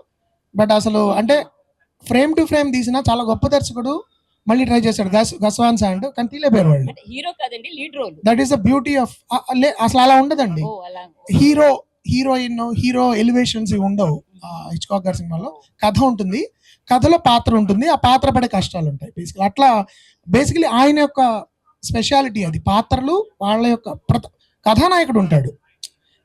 బట్ అసలు అంటే ఫ్రేమ్ టు ఫ్రేమ్ తీసిన చాలా గొప్ప దర్శకుడు మళ్ళీ ట్రై చేశాడు గస్వాన్ శాండ్, కానీ తీలేపోయారు వాళ్ళు. అంటే హీరో కాదండి, lead role. That is the beauty of, అసలు అలా ఉండదండి. ఓ అలా. హీరో హీరోయిన్ హీరో ఎలివేషన్స్ ఇవి ఉండవు హిచ్కాక్ గారి సినిమాలో. కథ ఉంటుంది, కథలో పాత్ర ఉంటుంది, ఆ పాత్ర పడే కష్టాలు ఉంటాయి బేసికలీ. అట్లా బేసికలీ ఆయన యొక్క స్పెషాలిటీ అది. పాత్రలు వాళ్ళ యొక్క కథానాయకుడు ఉంటాడు,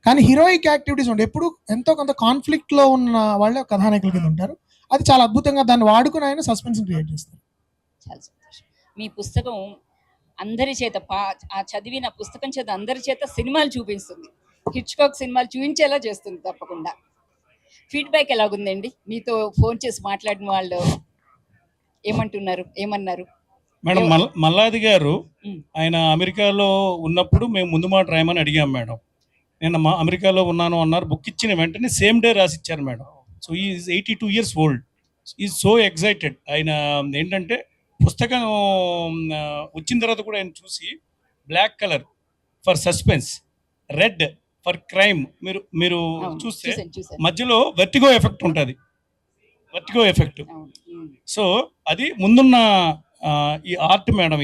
కానీ హీరోయిక్ యాక్టివిటీస్ ఉంటాయి. ఎప్పుడు ఎంతో కొంత కాన్ఫ్లిక్ట్ లో ఉన్న వాళ్ళే కథానాయకుల కింద ఉంటారు. అది చాలా అద్భుతంగా దాన్ని వాడుకుని ఆయన సస్పెన్స్ క్రియేట్ చేస్తారు. చాలా సంతోషం. మీ పుస్తకం అందరి చేత ఆ చదివిన పుస్తకం చేత అందరి చేత సినిమాలు చూపిస్తుంది, హిచ్కాక్ సినిమాలు చూపించేలా చేస్తుంది తప్పకుండా. ఫీడ్బ్యాక్ ఎలాగుందండి? మీతో ఫోన్ చేసి మాట్లాడిన వాళ్ళు ఏమన్నారు? మేడం మల్లాది గారు ఆయన అమెరికాలో ఉన్నప్పుడు మేము ముందు మాట రాయమని అడిగాం మేడం. నేను అమెరికాలో ఉన్నాను అన్నారు. బుక్ ఇచ్చిన వెంటనే సేమ్ డే రాసిచ్చారు madam. So is 82 years old, is so excited. ఆయన ఏంటంటే పుస్తకం వచ్చిన తర్వాత కూడా ఆయన చూసి black colour for suspense, red for crime. మీరు చూస్తే మధ్యలో వెర్టిగో ఎఫెక్ట్ ఉంటుంది, వెర్టిగో ఎఫెక్ట్. సో అది ముందున్న ఈ ఆర్ట్ మేడం.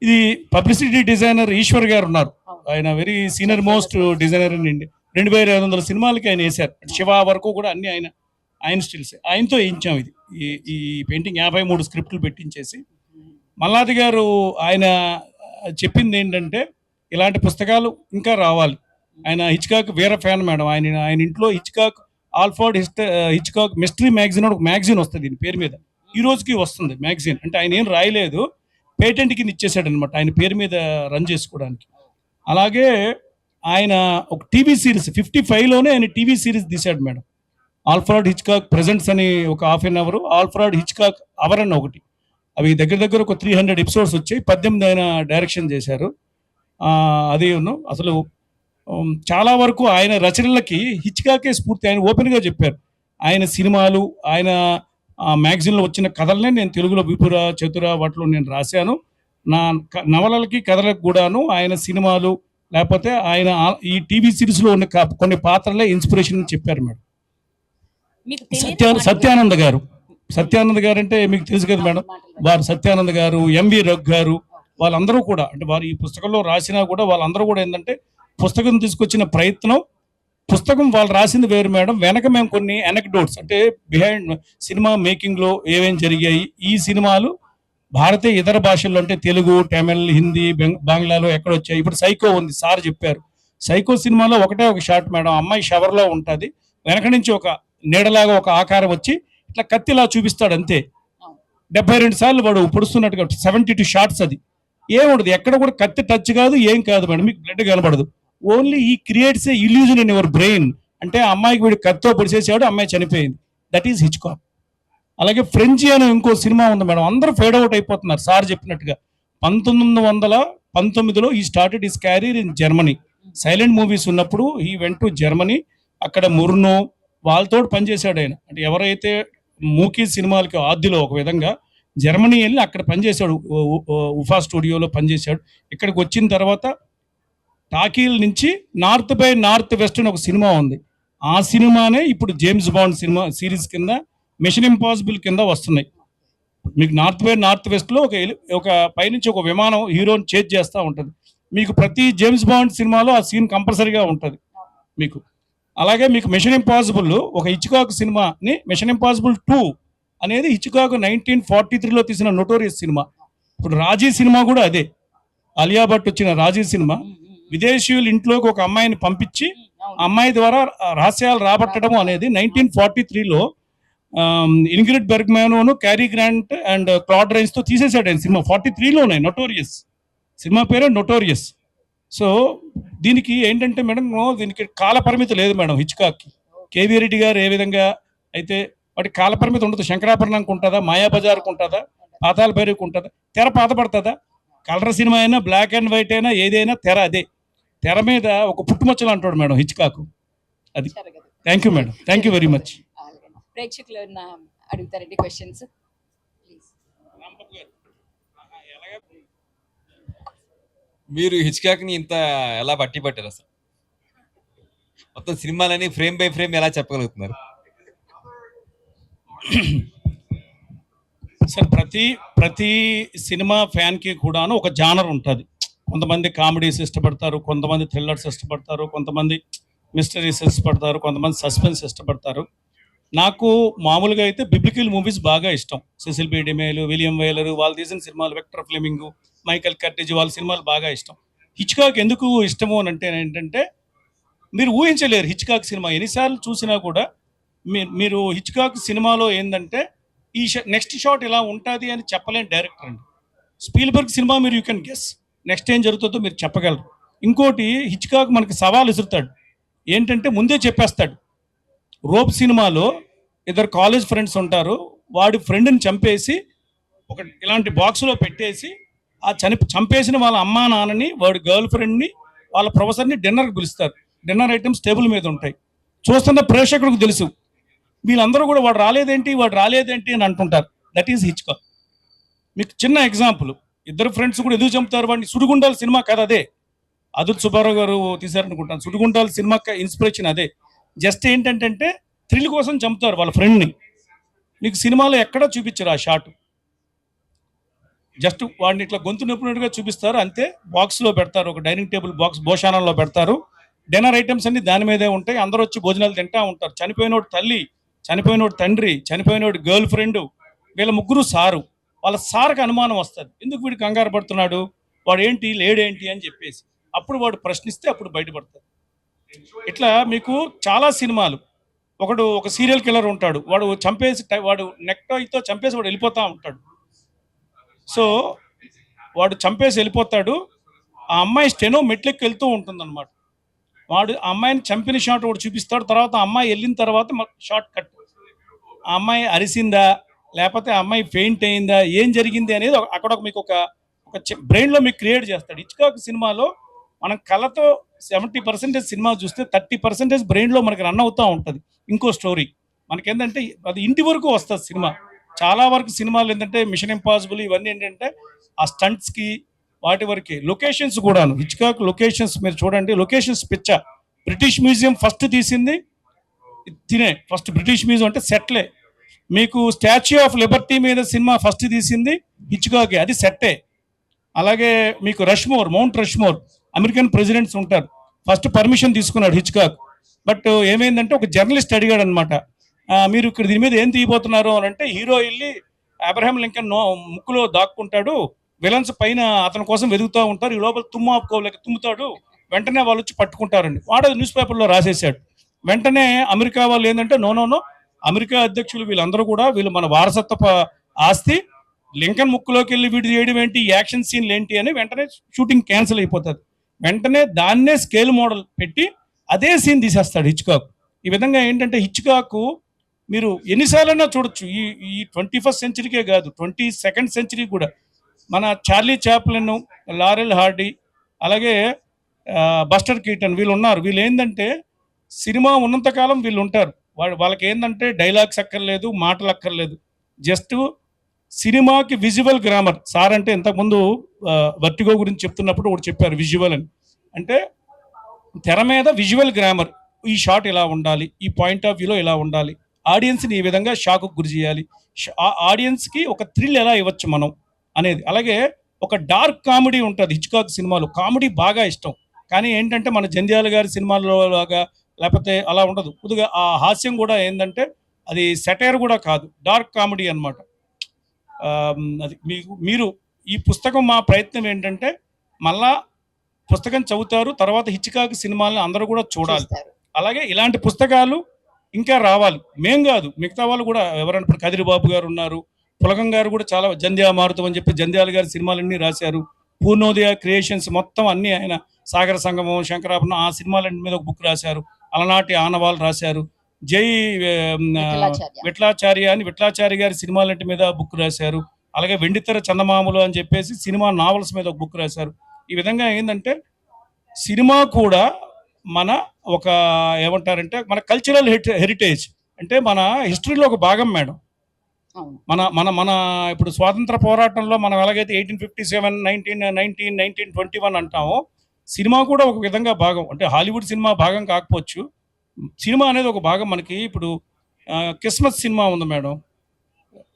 ఇది పబ్లిసిటీ డిజైనర్ ఈశ్వర్ గారు ఉన్నారు. ఆయన very senior most designer in India. 2500 సినిమాలకి ఆయన వేశారు. శివ వరకు కూడా అన్ని ఆయన స్టిల్స్ ఆయనతో వేయించాం. ఈ పెయింటింగ్ 53 స్క్రిప్ట్లు పెట్టించేసి. మల్లాది గారు ఆయన చెప్పింది ఏంటంటే ఇలాంటి పుస్తకాలు ఇంకా రావాలి. ఆయన హిచ్కాక్ వీర ఫ్యాన్ మేడం. ఆయన ఇంట్లో Hitchcock Alfred Hitchcock mystery magazine ఒక మ్యాగజైన్ వస్తుంది దీని పేరు మీద. ఈ రోజుకి వస్తుంది మ్యాగజైన్. అంటే ఆయన ఏం రాయలేదు, పేటెంట్ కింద ఇచ్చేసాడు అనమాట ఆయన పేరు మీద రన్ చేసుకోవడానికి. అలాగే ఆయన ఒక టీవీ సిరీస్ 55లోనే ఆయన టీవీ సిరీస్ తీశాడు మేడం. ఆల్ఫ్రెడ్ హిచ్కాక్ ప్రెజెంట్స్ అని ఒక ½ an hour, Alfred Hitchcock hour అని ఒకటి. అవి దగ్గర ఒక 300 ఎపిసోడ్స్ వచ్చాయి. 18 ఆయన డైరెక్షన్ చేశారు. అది అసలు చాలా వరకు ఆయన రచనలకి హిచ్కాకే స్ఫూర్తి. ఆయన ఓపెన్గా చెప్పారు. ఆయన సినిమాలు, ఆయన మ్యాగజైన్లో వచ్చిన కథలనే నేను తెలుగులో విపుర చతుర వాటిలో నేను రాశాను. నా నవలలకి కథలకు కూడాను ఆయన సినిమాలు లేకపోతే ఆయన ఈ టీవీ సిరీస్లో ఉన్న కొన్ని పాత్రలే ఇన్స్పిరేషన్ అని చెప్పారు మేడం. సత్యానంద్ గారు అంటే మీకు తెలుసు కదా మేడం. వారు సత్యానంద్ గారు, ఎంవి రఘు గారు, వాళ్ళందరూ కూడా అంటే వారు ఈ పుస్తకంలో రాసినా కూడా వాళ్ళందరూ కూడా ఏంటంటే పుస్తకం తీసుకొచ్చిన ప్రయత్నం, పుస్తకం వాళ్ళు రాసింది వేరు మేడం. వెనక మేము కొన్ని అనెక్డోట్స్ అంటే బిహైండ్ సినిమా మేకింగ్లో ఏమేమి జరిగాయి, ఈ సినిమాలు భారతీయ ఇతర భాషల్లో అంటే తెలుగు, తమిళ్, హిందీ, బంగ్లాలో ఎక్కడ వచ్చాయి. ఇప్పుడు సైకో ఉంది, సార్ చెప్పారు. సైకో సినిమాలో ఒకటే ఒక షాట్ మేడం, అమ్మాయి షవర్లో ఉంటుంది, వెనక నుంచి ఒక నీడలాగా ఒక ఆకారం వచ్చి ఇట్లా కత్తిలా చూపిస్తాడు అంతే. 72 సార్లు వాడు పొడుస్తున్నట్టుగా 72 షాట్స్. అది ఏముండదు, ఎక్కడ కూడా కత్తి టచ్ కాదు, ఏం కాదు మేడం. మీకు బ్లడ్ కనబడదు. ఓన్లీ ఈ creates a illusion in your brain. అంటే ఆ అమ్మాయికి వీడు కత్తితో పొడిచేసాడు, అమ్మాయి చనిపోయింది. That is Hitchcock. అలాగే ఫ్రెంచి అనే ఇంకో సినిమా ఉంది మేడం. అందరూ ఫేడ్ అవుట్ అయిపోతున్నారు సార్ చెప్పినట్టుగా. 1919లో ఈ started his carrier in Germany. Silent movies ఉన్నప్పుడు ఈ వెంట్ టు జర్మనీ. అక్కడ ముర్నో వాళ్ళతో పనిచేశాడు ఆయన. అంటే ఎవరైతే మూకీ సినిమాలకి ఆద్యులో ఒక విధంగా జర్మనీ వెళ్ళి అక్కడ పనిచేశాడు, ఉఫా స్టూడియోలో పనిచేశాడు. ఇక్కడికి వచ్చిన తర్వాత టాకీల నుంచి నార్త్ బై నార్త్ వెస్ట్ అని ఒక సినిమా ఉంది. ఆ సినిమానే ఇప్పుడు జేమ్స్ బాండ్ సినిమా సిరీస్ కింద, మిషన్ ఇంపాసిబుల్ కింద వస్తున్నాయి. మీకు నార్త్ బై నార్త్ వెస్ట్లో ఒక పైనుంచి ఒక విమానం హీరోని చేజ్ చేస్తూ ఉంటుంది. మీకు ప్రతి జేమ్స్ బాండ్ సినిమాలో ఆ సీన్ కంపల్సరీగా ఉంటుంది మీకు. అలాగే మీకు మిషన్ ఇంపాసిబుల్ ఒక హిచ్కాక్ సినిమాని, మిషన్ ఇంపాసిబుల్ 2 అనేది హిచ్కాక్ 1943లో తీసిన నోటోరియస్ సినిమా. ఇప్పుడు రాజీ సినిమా కూడా అదే, అలియా భట్ వచ్చిన రాజీ సినిమా. విదేశీయుల ఇంట్లోకి ఒక అమ్మాయిని పంపించి అమ్మాయి ద్వారా రహస్యాలు రాబట్టడం అనేది 1943లో Ingrid Bergman, Cary Grant and Claude Rains తో తీసేసాడు ఆయన సినిమా. 43లోనే నోటోరియస్ సినిమా పేరే నోటోరియస్. సో దీనికి ఏంటంటే మేడం, దీనికి కాల పరిమితి లేదు మేడం. హిచ్కాక్కి కేవీ రెడ్డి గారు ఏ విధంగా అయితే వాటికి కాల పరిమితి ఉండదు. శంకరాభరణంకి ఉంటుందా, మాయాబజార్కి ఉంటుందా, పాతాల భైరవికి ఉంటుందా, తెర పాత పడుతుందా? కలర్ సినిమా అయినా బ్లాక్ అండ్ వైట్ అయినా ఏదైనా తెర అదే. తెర మీద ఒక పుట్టుమచ్చలు అంటాడు మేడం హిచ్కాక్. అది. Thank you madam, thank you very much. ప్రేక్షకులు అడుగుతారండి క్వశ్చన్స్. మీరు హిచ్కాక్ని ఇంత ఎలా బట్టి పట్టారు అసలు? మొత్తం సినిమాలని ఫ్రేమ్ బై ఫ్రేమ్ ఎలా చెప్పగలుగుతున్నారు? సార్ ప్రతి సినిమా ఫ్యాన్కి కూడాను ఒక జానర్ ఉంటుంది. కొంతమంది కామెడీస్ ఇష్టపడతారు, కొంతమంది థ్రిల్లర్స్ ఇష్టపడతారు, కొంతమంది మిస్టరీస్ ఇష్టపడతారు, కొంతమంది సస్పెన్స్ ఇష్టపడతారు. నాకు మామూలుగా అయితే బిబ్లికల్ మూవీస్ బాగా ఇష్టం. సెసిల్ బి డిమేల్, విలియం వేలర్ వాళ్ళు తీసిన సినిమాలు, వెక్టర్ ఫ్లెమింగ్, మైకల్ కర్టిజ్ వాళ్ళ సినిమాలు బాగా ఇష్టం. హిచ్కాక్ ఎందుకు ఇష్టము అని అంటే ఏంటంటే, మీరు ఊహించలేరు హిచ్కాక్ సినిమా ఎన్నిసార్లు చూసినా కూడా. మీరు హిచ్కాక్ సినిమాలో ఏంటంటే నెక్స్ట్ షాట్ ఇలా ఉంటుంది అని చెప్పలేని డైరెక్టర్ అండి. స్పీల్బర్గ్ సినిమా మీరు యూ కెన్ గెస్ నెక్స్ట్ ఏం జరుగుతుందో మీరు చెప్పగలరు. ఇంకోటి హిచ్కాక్ మనకి సవాల్ విసురుతాడు. ఏంటంటే ముందే చెప్పేస్తాడు. రోప్ సినిమాలో ఇద్దరు కాలేజ్ ఫ్రెండ్స్ ఉంటారు. వాడి ఫ్రెండ్ని చంపేసి ఒక ఇలాంటి బాక్స్లో పెట్టేసి ఆ చంపేసిన వాళ్ళ అమ్మా నాన్నని, వాడి గర్ల్ ఫ్రెండ్ని, వాళ్ళ ప్రొఫెసర్ని డిన్నర్కి పిలుస్తారు. డిన్నర్ ఐటమ్స్ టేబుల్ మీద ఉంటాయి. చూస్తున్న ప్రేక్షకుడికి తెలుసు వీళ్ళందరూ కూడా వాడు రాలేదేంటి అని అంటుంటారు. That is Hitchcock. మీకు చిన్న ఎగ్జాంపుల్, ఇద్దరు ఫ్రెండ్స్ కూడా ఎందుకు చంపుతారు వాడిని? సుడిగుండాల సినిమా కదా అదే. అదుల్ సుబ్బారావు గారు తీశారనుకుంటాను. సుడిగుండాల సినిమా ఇన్స్పిరేషన్ అదే. జస్ట్ ఏంటంటే థ్రిల్ కోసం చంపుతారు వాళ్ళ ఫ్రెండ్ని. మీకు సినిమాలో ఎక్కడా చూపించరు ఆ షాట్. జస్ట్ వాడిని ఇట్లా గొంతు నొప్పినట్టుగా చూపిస్తారు అంతే. బాక్స్లో పెడతారు, ఒక డైనింగ్ టేబుల్ బాక్స్ భోషానంలో పెడతారు. డిన్నర్ ఐటమ్స్ అన్ని దాని మీదే ఉంటాయి. అందరూ వచ్చి భోజనాలు తింటా ఉంటారు. చనిపోయినోడు తల్లి, చనిపోయినోడు తండ్రి, చనిపోయినోడు గర్ల్ ఫ్రెండ్, వీళ్ళ ముగ్గురు సారు. వాళ్ళ సార్కి అనుమానం వస్తుంది, ఎందుకు వీడు కంగారు పడుతున్నాడు, వాడు ఏంటి లేడేంటి అని చెప్పేసి. అప్పుడు వాడు ప్రశ్నిస్తే అప్పుడు బయటపడతాడు. ఇట్లా మీకు చాలా సినిమాలు. ఒక సీరియల్ కిల్లర్ ఉంటాడు, వాడు నెక్టోతో చంపేసి వాడు వెళ్ళిపోతూ ఉంటాడు. సో వాడు చంపేసి వెళ్ళిపోతాడు. ఆ అమ్మాయి స్టెనో మెట్లెక్కి వెళ్తూ ఉంటుందన్నమాట. వాడు ఆ అమ్మాయిని చంపిన షాట్ వాడు చూపిస్తాడు. తర్వాత ఆ అమ్మాయి వెళ్ళిన తర్వాత షార్ట్ కట్. ఆ అమ్మాయి అరిసిందా లేకపోతే ఆ అమ్మాయి ఫెయింట్ అయిందా, ఏం జరిగింది అనేది అక్కడ మీకు ఒక బ్రెయిన్లో మీకు క్రియేట్ చేస్తాడు. హిచ్కాక్ సినిమాలో మనం కళతో 70% సినిమా చూస్తే 30% బ్రెయిన్లో మనకి రన్ అవుతూ ఉంటుంది. ఇంకో స్టోరీ మనకేంటంటే అది ఇంటి వరకు వస్తుంది సినిమా. చాలా వరకు సినిమాలు ఏంటంటే మిషన్ ఇంపాసిబుల్ ఇవన్నీ ఏంటంటే ఆ స్టంట్స్కి వాటి వరకే. లొకేషన్స్ కూడాను హిచ్కాక్ లొకేషన్స్ మీరు చూడండి. లొకేషన్స్ పిచ్చ. బ్రిటిష్ మ్యూజియం ఫస్ట్ తీసింది ఫస్ట్ బ్రిటిష్ మ్యూజియం అంటే సెట్లే. మీకు స్టాచ్యూ ఆఫ్ లిబర్టీ మీద సినిమా ఫస్ట్ తీసింది హిచ్కాకే, అది సెట్టే. అలాగే మీకు మౌంట్ రష్మోర్ అమెరికన్ ప్రెసిడెంట్స్ ఉంటారు. ఫస్ట్ పర్మిషన్ తీసుకున్నాడు హిచ్కాక్. బట్ ఏమైందంటే ఒక జర్నలిస్ట్ అడిగాడు అనమాట, మీరు ఇక్కడ దీని మీద ఏం తీయబోతున్నారు అని అంటే, హీరో వెళ్ళి అబ్రహాం లింకన్ ముక్కులో దాక్కుంటాడు, విలన్స్ పైన అతని కోసం వెతుకుతూ ఉంటారు, ఈ లోపల ఆపుకోలేక తుమ్ముతాడు, వెంటనే వాళ్ళు వచ్చి పట్టుకుంటారండి. వాడు న్యూస్ పేపర్లో రాసేసాడు. వెంటనే అమెరికా వాళ్ళు ఏంటంటే నో అమెరికా అధ్యక్షులు వీళ్ళందరూ కూడా వీళ్ళు మన వారసత్వ ఆస్తి, లింకన్ ముక్కులోకి వెళ్ళి వీడు చేయడం ఏంటి, యాక్షన్ సీన్లు ఏంటి అని వెంటనే షూటింగ్ క్యాన్సిల్ అయిపోతుంది. వెంటనే దాన్నే స్కేల్ మోడల్ పెట్టి అదే సీన్ తీసేస్తాడు హిచ్కాక్. ఈ విధంగా ఏంటంటే హిచ్కాక్ మీరు ఎన్నిసార్లైనా చూడొచ్చు. ఈ 21st సెంచరీకే కాదు, 22nd సెంచరీ కూడా. మన చార్లీ చాప్లిన్, లారెల్ హార్డీ, అలాగే బస్టర్ కీటన్ వీళ్ళు ఉన్నారు. వీళ్ళు ఏంటంటే సినిమా ఉన్నంతకాలం వీళ్ళు ఉంటారు. వాళ్ళకి ఏంటంటే డైలాగ్స్ అక్కర్లేదు, మాటలు అక్కర్లేదు, జస్ట్ సినిమాకి విజువల్ గ్రామర్. సార్ అంటే ఇంతకుముందు వర్టిగో గురించి చెప్తున్నప్పుడు ఒకటి చెప్పారు విజువల్ అని. అంటే తెర మీద విజువల్ గ్రామర్, ఈ షాట్ ఇలా ఉండాలి, ఈ పాయింట్ ఆఫ్ వ్యూలో ఇలా ఉండాలి, ఆడియన్స్ని ఈ విధంగా షాక్కు గురి చేయాలి, ఆడియన్స్కి ఒక థ్రిల్ ఎలా ఇవ్వచ్చు మనం అనేది. అలాగే ఒక డార్క్ కామెడీ ఉంటుంది హిచ్కాక్ సినిమాలో. కామెడీ బాగా ఇష్టం, కానీ ఏంటంటే మన జంధ్యాల గారి సినిమాల్లో లాగా లేకపోతే అలా ఉండదు. కొద్దిగా ఆ హాస్యం కూడా ఏంటంటే అది సెటైర్ కూడా కాదు, డార్క్ కామెడీ అనమాట. అది మీరు ఈ పుస్తకం మా ప్రయత్నం ఏంటంటే మళ్ళా పుస్తకం చదువుతారు, తర్వాత హిచ్కాక్ సినిమాలను అందరూ కూడా చూడాలి. అలాగే ఇలాంటి పుస్తకాలు ఇంకా రావాలి. మేం కాదు, మిగతా వాళ్ళు కూడా. ఎవరైనా ఇప్పుడు కదిరిబాబు గారు ఉన్నారు, పులగం గారు కూడా చాలా జంధ్యా మారుతం అని చెప్పి జంధ్యాల గారి సినిమాలన్నీ రాశారు. పూర్ణోదయ క్రియేషన్స్ మొత్తం అన్నీ ఆయన, సాగర సంగమం, శంకరాభరణం ఆ సినిమాలన్నీ మీద ఒక బుక్ రాశారు. అలనాటి ఆనవాళ్ళు రాశారు. జై విఠలాచార్య అని విఠలాచార్య గారి సినిమాలంటి మీద బుక్ రాశారు. అలాగే వెండితెర చందమామలు అని చెప్పేసి సినిమా నావల్స్ మీద ఒక బుక్ రాశారు. ఈ విధంగా ఏంటంటే సినిమా కూడా మన ఒక ఏమంటారంటే మన కల్చరల్ హెరిటేజ్, అంటే మన హిస్టరీలో ఒక భాగం మేడం. మన మన మన ఇప్పుడు స్వాతంత్ర పోరాటంలో మనం ఎలాగైతే 1857, 1919, 1921 అంటామో, సినిమా కూడా ఒక విధంగా భాగం. అంటే హాలీవుడ్ సినిమా భాగం కాకపోవచ్చు, సినిమా అనేది ఒక భాగం మనకి. ఇప్పుడు క్రిస్మస్ సినిమా ఉంది మేడం,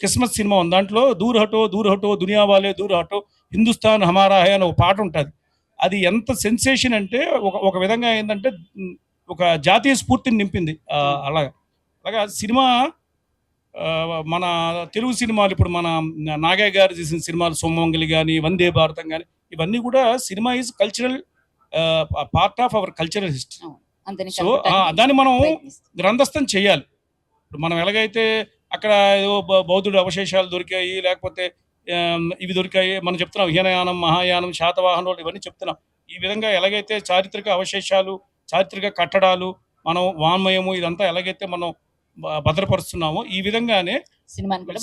క్రిస్మస్ సినిమా ఉంది. దాంట్లో దూర్ హటో దూర్ హటో దునియా వాలే దూర్ హటో హిందుస్థాన్ హమారా హై అని ఒక పాట ఉంటుంది. అది ఎంత సెన్సేషన్ అంటే ఒక విధంగా ఏంటంటే ఒక జాతీయ స్ఫూర్తిని నింపింది. అలాగా సినిమా మన తెలుగు సినిమాలు ఇప్పుడు మన నాగయ్య గారు చేసిన సినిమాలు సోమంగలి కానీ వందే భారతం కానీ ఇవన్నీ కూడా cinema is cultural part of our cultural history. అంతని సో దాన్ని మనం గ్రంథస్థం చేయాలి. ఇప్పుడు మనం ఎలాగైతే అక్కడ ఏదో బౌద్ధుడు అవశేషాలు దొరికాయి, లేకపోతే ఇవి దొరికాయి, మనం చెప్తున్నాం హీనయానం మహాయానం శాతవాహనులు ఇవన్నీ చెప్తున్నాం. ఈ విధంగా ఎలాగైతే చారిత్రక అవశేషాలు చారిత్రక కట్టడాలు మనం వాంగ్మయము ఇదంతా ఎలాగైతే మనం భద్రపరుస్తున్నామో ఈ విధంగానే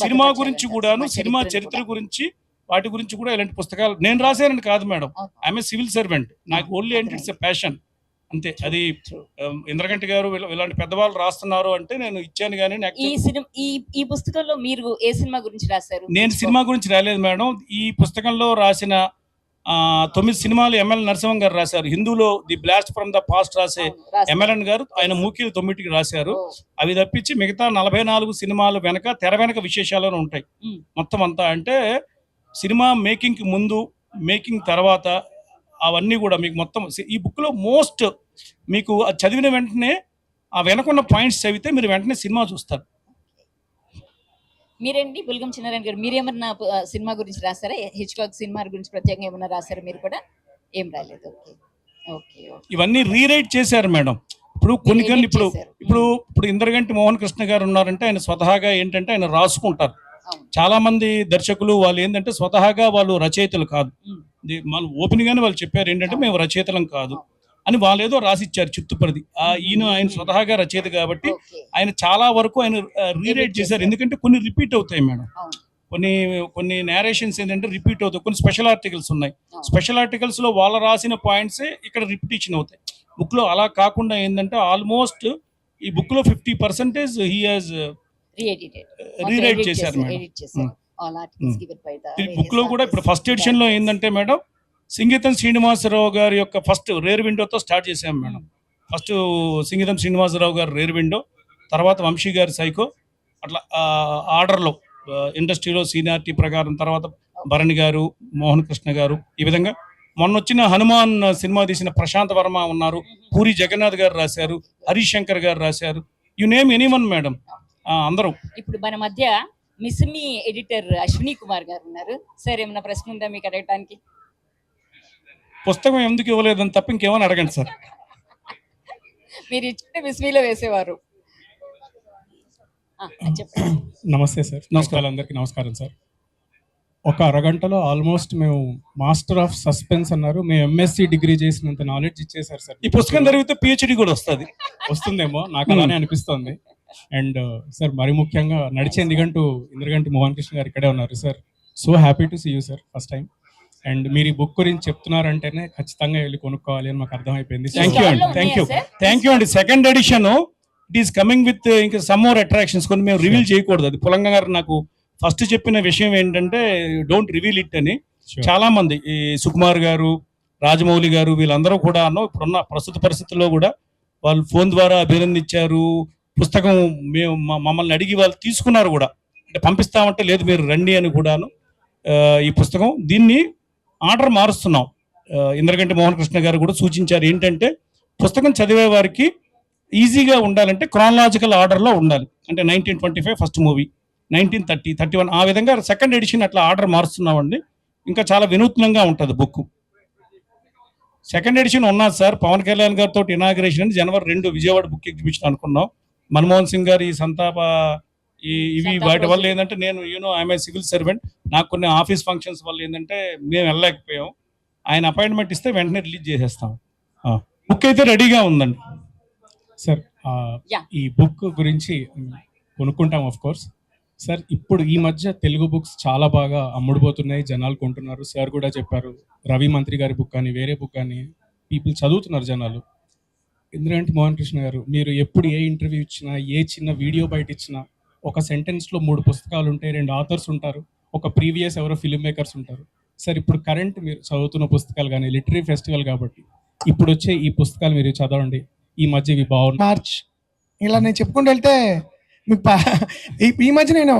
సినిమా గురించి కూడాను సినిమా చరిత్ర గురించి వాటి గురించి కూడా ఇలాంటి పుస్తకాలు నేను రాశానని కాదు madam. I'm a civil servant. నాకు ఓన్లీ అంటే ఇట్స్ ఎ ప్యాషన్ అంతే. అది ఇంద్రగంటి గారు ఇలాంటి పెద్దవాళ్ళు రాస్తున్నారు అంటే నేను ఇచ్చాను. కానీ ఈ పుస్తకంలో మీరు ఏ సినిమా గురించి రాశారు? నేను సినిమా గురించి రాలేదు మేడం. ఈ పుస్తకంలో రాసిన 9 సినిమాలు ఎంఎల్ నరసింహం గారు రాశారు. హిందూలో the blast from the past రాసే ఎంఎల్ఎన్ గారు ఆయన మూకీలు 9కి రాశారు. అవి తప్పించి మిగతా 44 సినిమాలు వెనక తెర వెనక విశేషాలను ఉంటాయి మొత్తం అంతా. అంటే సినిమా మేకింగ్ కి ముందు మేకింగ్ తర్వాత అవన్నీ కూడా మీకు మొత్తం ఈ బుక్ లో మోస్ట్ మీకు చదివిన వెంటనే ఆ వెనకున్న పాయింట్స్ చదివితే మీరు వెంటనే సినిమా చూస్తారు. మీరేంటి బుల్గం చిన్నారాయణ గారు, మీరేమన్నా సినిమా గురించి రాస్తారా? హిచ్కాక్ సినిమా గురించి ప్రత్యేకంగా ఏమన్నా రాస్తారా? మీరు కూడా ఏం రాలేదు. ఓకే. ఇవన్నీ రీరైట్ చేశారు మేడం. ఇప్పుడు కొన్ని ఇప్పుడు ఇంద్రగంటి మోహన్ కృష్ణ గారు ఉన్నారంటే ఆయన స్వతహాగా ఏంటంటే ఆయన రాసుకుంటారు. చాలా మంది దర్శకులు వాళ్ళు ఏంటంటే స్వతహాగా వాళ్ళు రచయితలు కాదు. వాళ్ళు ఓపెన్ గానే వాళ్ళు చెప్పారు ఏంటంటే మేము రచయితలం కాదు అని వాళ్ళు ఏదో రాసిచ్చారు చిత్తుపరిది. ఆయన స్వతహాగా రచయిత కాబట్టి ఆయన చాలా వరకు ఆయన రీరైట్ చేశారు. ఎందుకంటే కొన్ని రిపీట్ అవుతాయి మేడం. కొన్ని నేరేషన్స్ ఏంటంటే రిపీట్ అవుతాయి. కొన్ని స్పెషల్ ఆర్టికల్స్ ఉన్నాయి. స్పెషల్ ఆర్టికల్స్ లో వాళ్ళు రాసిన పాయింట్స్ ఇక్కడ రిపిటేషన్ అవుతాయి. బుక్ లో అలా కాకుండా ఏంటంటే ఆల్మోస్ట్ ఈ బుక్ లో 50% హీ హాజ్ రీరైట్ చేశారు మేడం. ఈ బుక్ లో కూడా ఇప్పుడు ఫస్ట్ ఎడిషన్ లో ఏంటంటే మేడం సింగీతం శ్రీనివాసరావు గారి యొక్క ఫస్ట్ రేర్ విండోతో స్టార్ట్ చేసాం మేడం. ఫస్ట్ సింగీతం శ్రీనివాసరావు గారు రేర్ విండో, తర్వాత వంశీ గారి సైకో, అట్లా ఆర్డర్లో ఇండస్ట్రీలో సీనియారిటీ ప్రకారం తర్వాత భరణి గారు, మోహన్ కృష్ణ గారు, ఈ విధంగా మొన్న వచ్చిన హనుమాన్ సినిమా తీసిన ప్రశాంత్ వర్మ ఉన్నారు, పూరి జగన్నాథ్ గారు రాశారు, హరీష్ శంకర్ గారు రాశారు, యు నేమ్ ఎనీవన్ మేడం అందరూ. ఇప్పుడు మన మధ్య మిస్మి ఎడిటర్ అశ్విని కుమార్ గారు ఉన్నారు. సార్ ఏమైనా ప్రశ్న ఉందా మీకు అడగటానికి? పుస్తకం ఎందుకు ఇవ్వలేదని తప్ప ఇంకేమైనా అడగండి సార్. మీరు ఇచ్చే మిస్మీలో వేసేవారు. నమస్తే సార్. నమస్కారం అందరికీ. నమస్కారం సార్. ఒక అరగంటలో ఆల్మోస్ట్ మేము మాస్టర్ ఆఫ్ సస్పెన్స్ అన్నారు. మేము ఎంఎస్సి డిగ్రీ చేసినంత నాలెడ్జ్ ఇచ్చేసారు సార్. ఈ పుస్తకం జరిగితే పిహెచ్డి కూడా వస్తుందేమో నాకు అలానే అనిపిస్తుంది. అండ్ సార్ మరి ముఖ్యంగా నడిచే ఇంద్రగంటి మోహన్ కృష్ణ గారు ఇక్కడే ఉన్నారు sir. So happy to see you sir first time. And మీరు ఈ బుక్ గురించి చెప్తున్నారంటేనే ఖచ్చితంగా వెళ్ళి కొనుక్కోవాలి అని మాకు అర్థమైపోయింది. థ్యాంక్ యూ అండి. Second edition it is coming with ఇంకా సమ్ మోర్ అట్రాక్షన్స్. కొన్ని మేము రివీల్ చేయకూడదు. అది పులంగ గారు నాకు ఫస్ట్ చెప్పిన విషయం ఏంటంటే డోంట్ రివీల్ ఇట్ అని. చాలా మంది ఈ సుకుమార్ గారు, రాజమౌళి గారు వీళ్ళందరూ కూడా ఇప్పుడున్న ప్రస్తుత పరిస్థితుల్లో కూడా వాళ్ళు ఫోన్ ద్వారా అభినందించారు. పుస్తకం మేము మమ్మల్ని అడిగి వాళ్ళు తీసుకున్నారు కూడా. అంటే పంపిస్తామంటే లేదు మీరు రండి అని కూడాను. ఈ పుస్తకం దీన్ని ఆర్డర్ మారుస్తున్నాం. ఇంద్రగంటి మోహన్ కృష్ణ గారు కూడా సూచించారు ఏంటంటే పుస్తకం చదివే వారికి ఈజీగా ఉండాలంటే క్రానలాజికల్ ఆర్డర్లో ఉండాలి. అంటే 1925 ఫస్ట్ మూవీ, 1930, 31 ఆ విధంగా సెకండ్ ఎడిషన్ అట్లా ఆర్డర్ మారుస్తున్నామండి. ఇంకా చాలా వినూత్నంగా ఉంటుంది బుక్. సెకండ్ ఎడిషన్ ఉన్నది సార్. పవన్ కళ్యాణ్ గారితో ఇనాగ్రేషన్ అని January 2 విజయవాడ బుక్ ఎగ్జిబిషన్ అనుకున్నాం. మన్మోహన్ సింగ్ గారు ఈ సంతాప ఇవి వాటి వల్ల ఏంటంటే నేను ఐఎమ్ ఏ సివిల్ సర్వెంట్, నాకు కొన్ని ఆఫీస్ ఫంక్షన్స్ వల్ల ఏంటంటే మేము వెళ్ళలేకపోయాం. ఆయన అపాయింట్మెంట్ ఇస్తే వెంటనే రిలీజ్ చేసేస్తాం. బుక్ అయితే రెడీగా ఉందండి సార్. ఈ బుక్ గురించి కొనుక్కుంటాం ఆఫ్ కోర్స్ సార్. ఇప్పుడు ఈ మధ్య తెలుగు బుక్స్ చాలా బాగా అమ్ముడుపోతున్నాయి, జనాలు కొంటున్నారు. సార్ కూడా చెప్పారు రవి మంత్రి గారి బుక్ కానీ వేరే బుక్ కానీ పీపుల్ చదువుతున్నారు జనాలు. ఇంద్రగంటి మోహన్ కృష్ణ గారు మీరు ఎప్పుడు ఏ ఇంటర్వ్యూ ఇచ్చినా ఏ చిన్న వీడియో బయట ఇచ్చినా ఒక సెంటెన్స్లో 3 పుస్తకాలు ఉంటాయి, 2 ఆథర్స్ ఉంటారు, ఒక ప్రీవియస్ ఎవరో ఫిల్మ్ మేకర్స్ ఉంటారు. సార్ ఇప్పుడు కరెంట్ మీరు చదువుతున్న పుస్తకాలు కానీ లిటరీ ఫెస్టివల్ కాబట్టి ఇప్పుడు వచ్చే ఈ పుస్తకాలు మీరు చదవండి. ఈ మధ్య ఇవి బాగున్నాయి. మార్చ్ ఇలా నేను చెప్పుకుంటూ వెళ్తే మీకు ఈ మధ్య నేను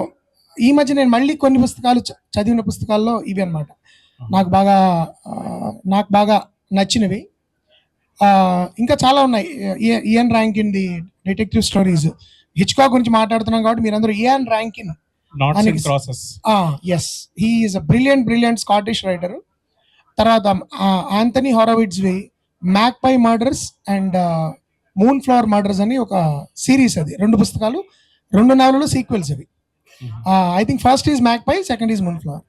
ఈ మధ్య నేను మళ్ళీ కొన్ని పుస్తకాలు చదివిన పుస్తకాల్లో ఇవి అన్నమాట నాకు బాగా నచ్చినవి. ఇంకా చాలా ఉన్నాయి. Ian Rankin the detective stories, Hitchcock గురించి మాట్లాడుతున్నాం కాబట్టి మీరందరూ Ian Rankin knots in process. Yes, he is a brilliant Scottish writer. తర్వాత Anthony Horowitz the magpie murders and moonflower murders అని ఒక సిరీస్, అది 2 పుస్తకాలు, 2 నవలలు సీక్వెల్స్ అవి. I think first is magpie, second is moonflower.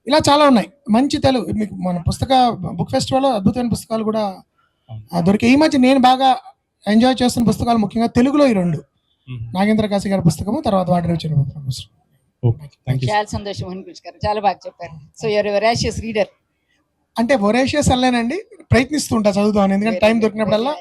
ఇలా చాలా ఉన్నాయి మంచి తెలుగు. మీకు మన బుక్ ఫెస్టివల్లో అద్భుతమైన పుస్తకాలు కూడా దొరికాయి. ఈ మధ్య నేను బాగా ఎంజాయ్ చేస్తున్న పుస్తకాలు ముఖ్యంగా తెలుగులో ఈ 2, నాగేంద్ర కాశీ గారి పుస్తకము, తర్వాత వాటి వచ్చిన పుస్తకం. Okay, thank you. చాలా సంతోషం అనిపించు గారు, చాలా బాగా చెప్పారు. So your voracious reader. అంటే వొరేషియస్ అల్లేనండి, ప్రయత్నిస్తూ ఉంటా చదువుతాను, ఎందుకంటే టైం దొరికినప్పుడల్లా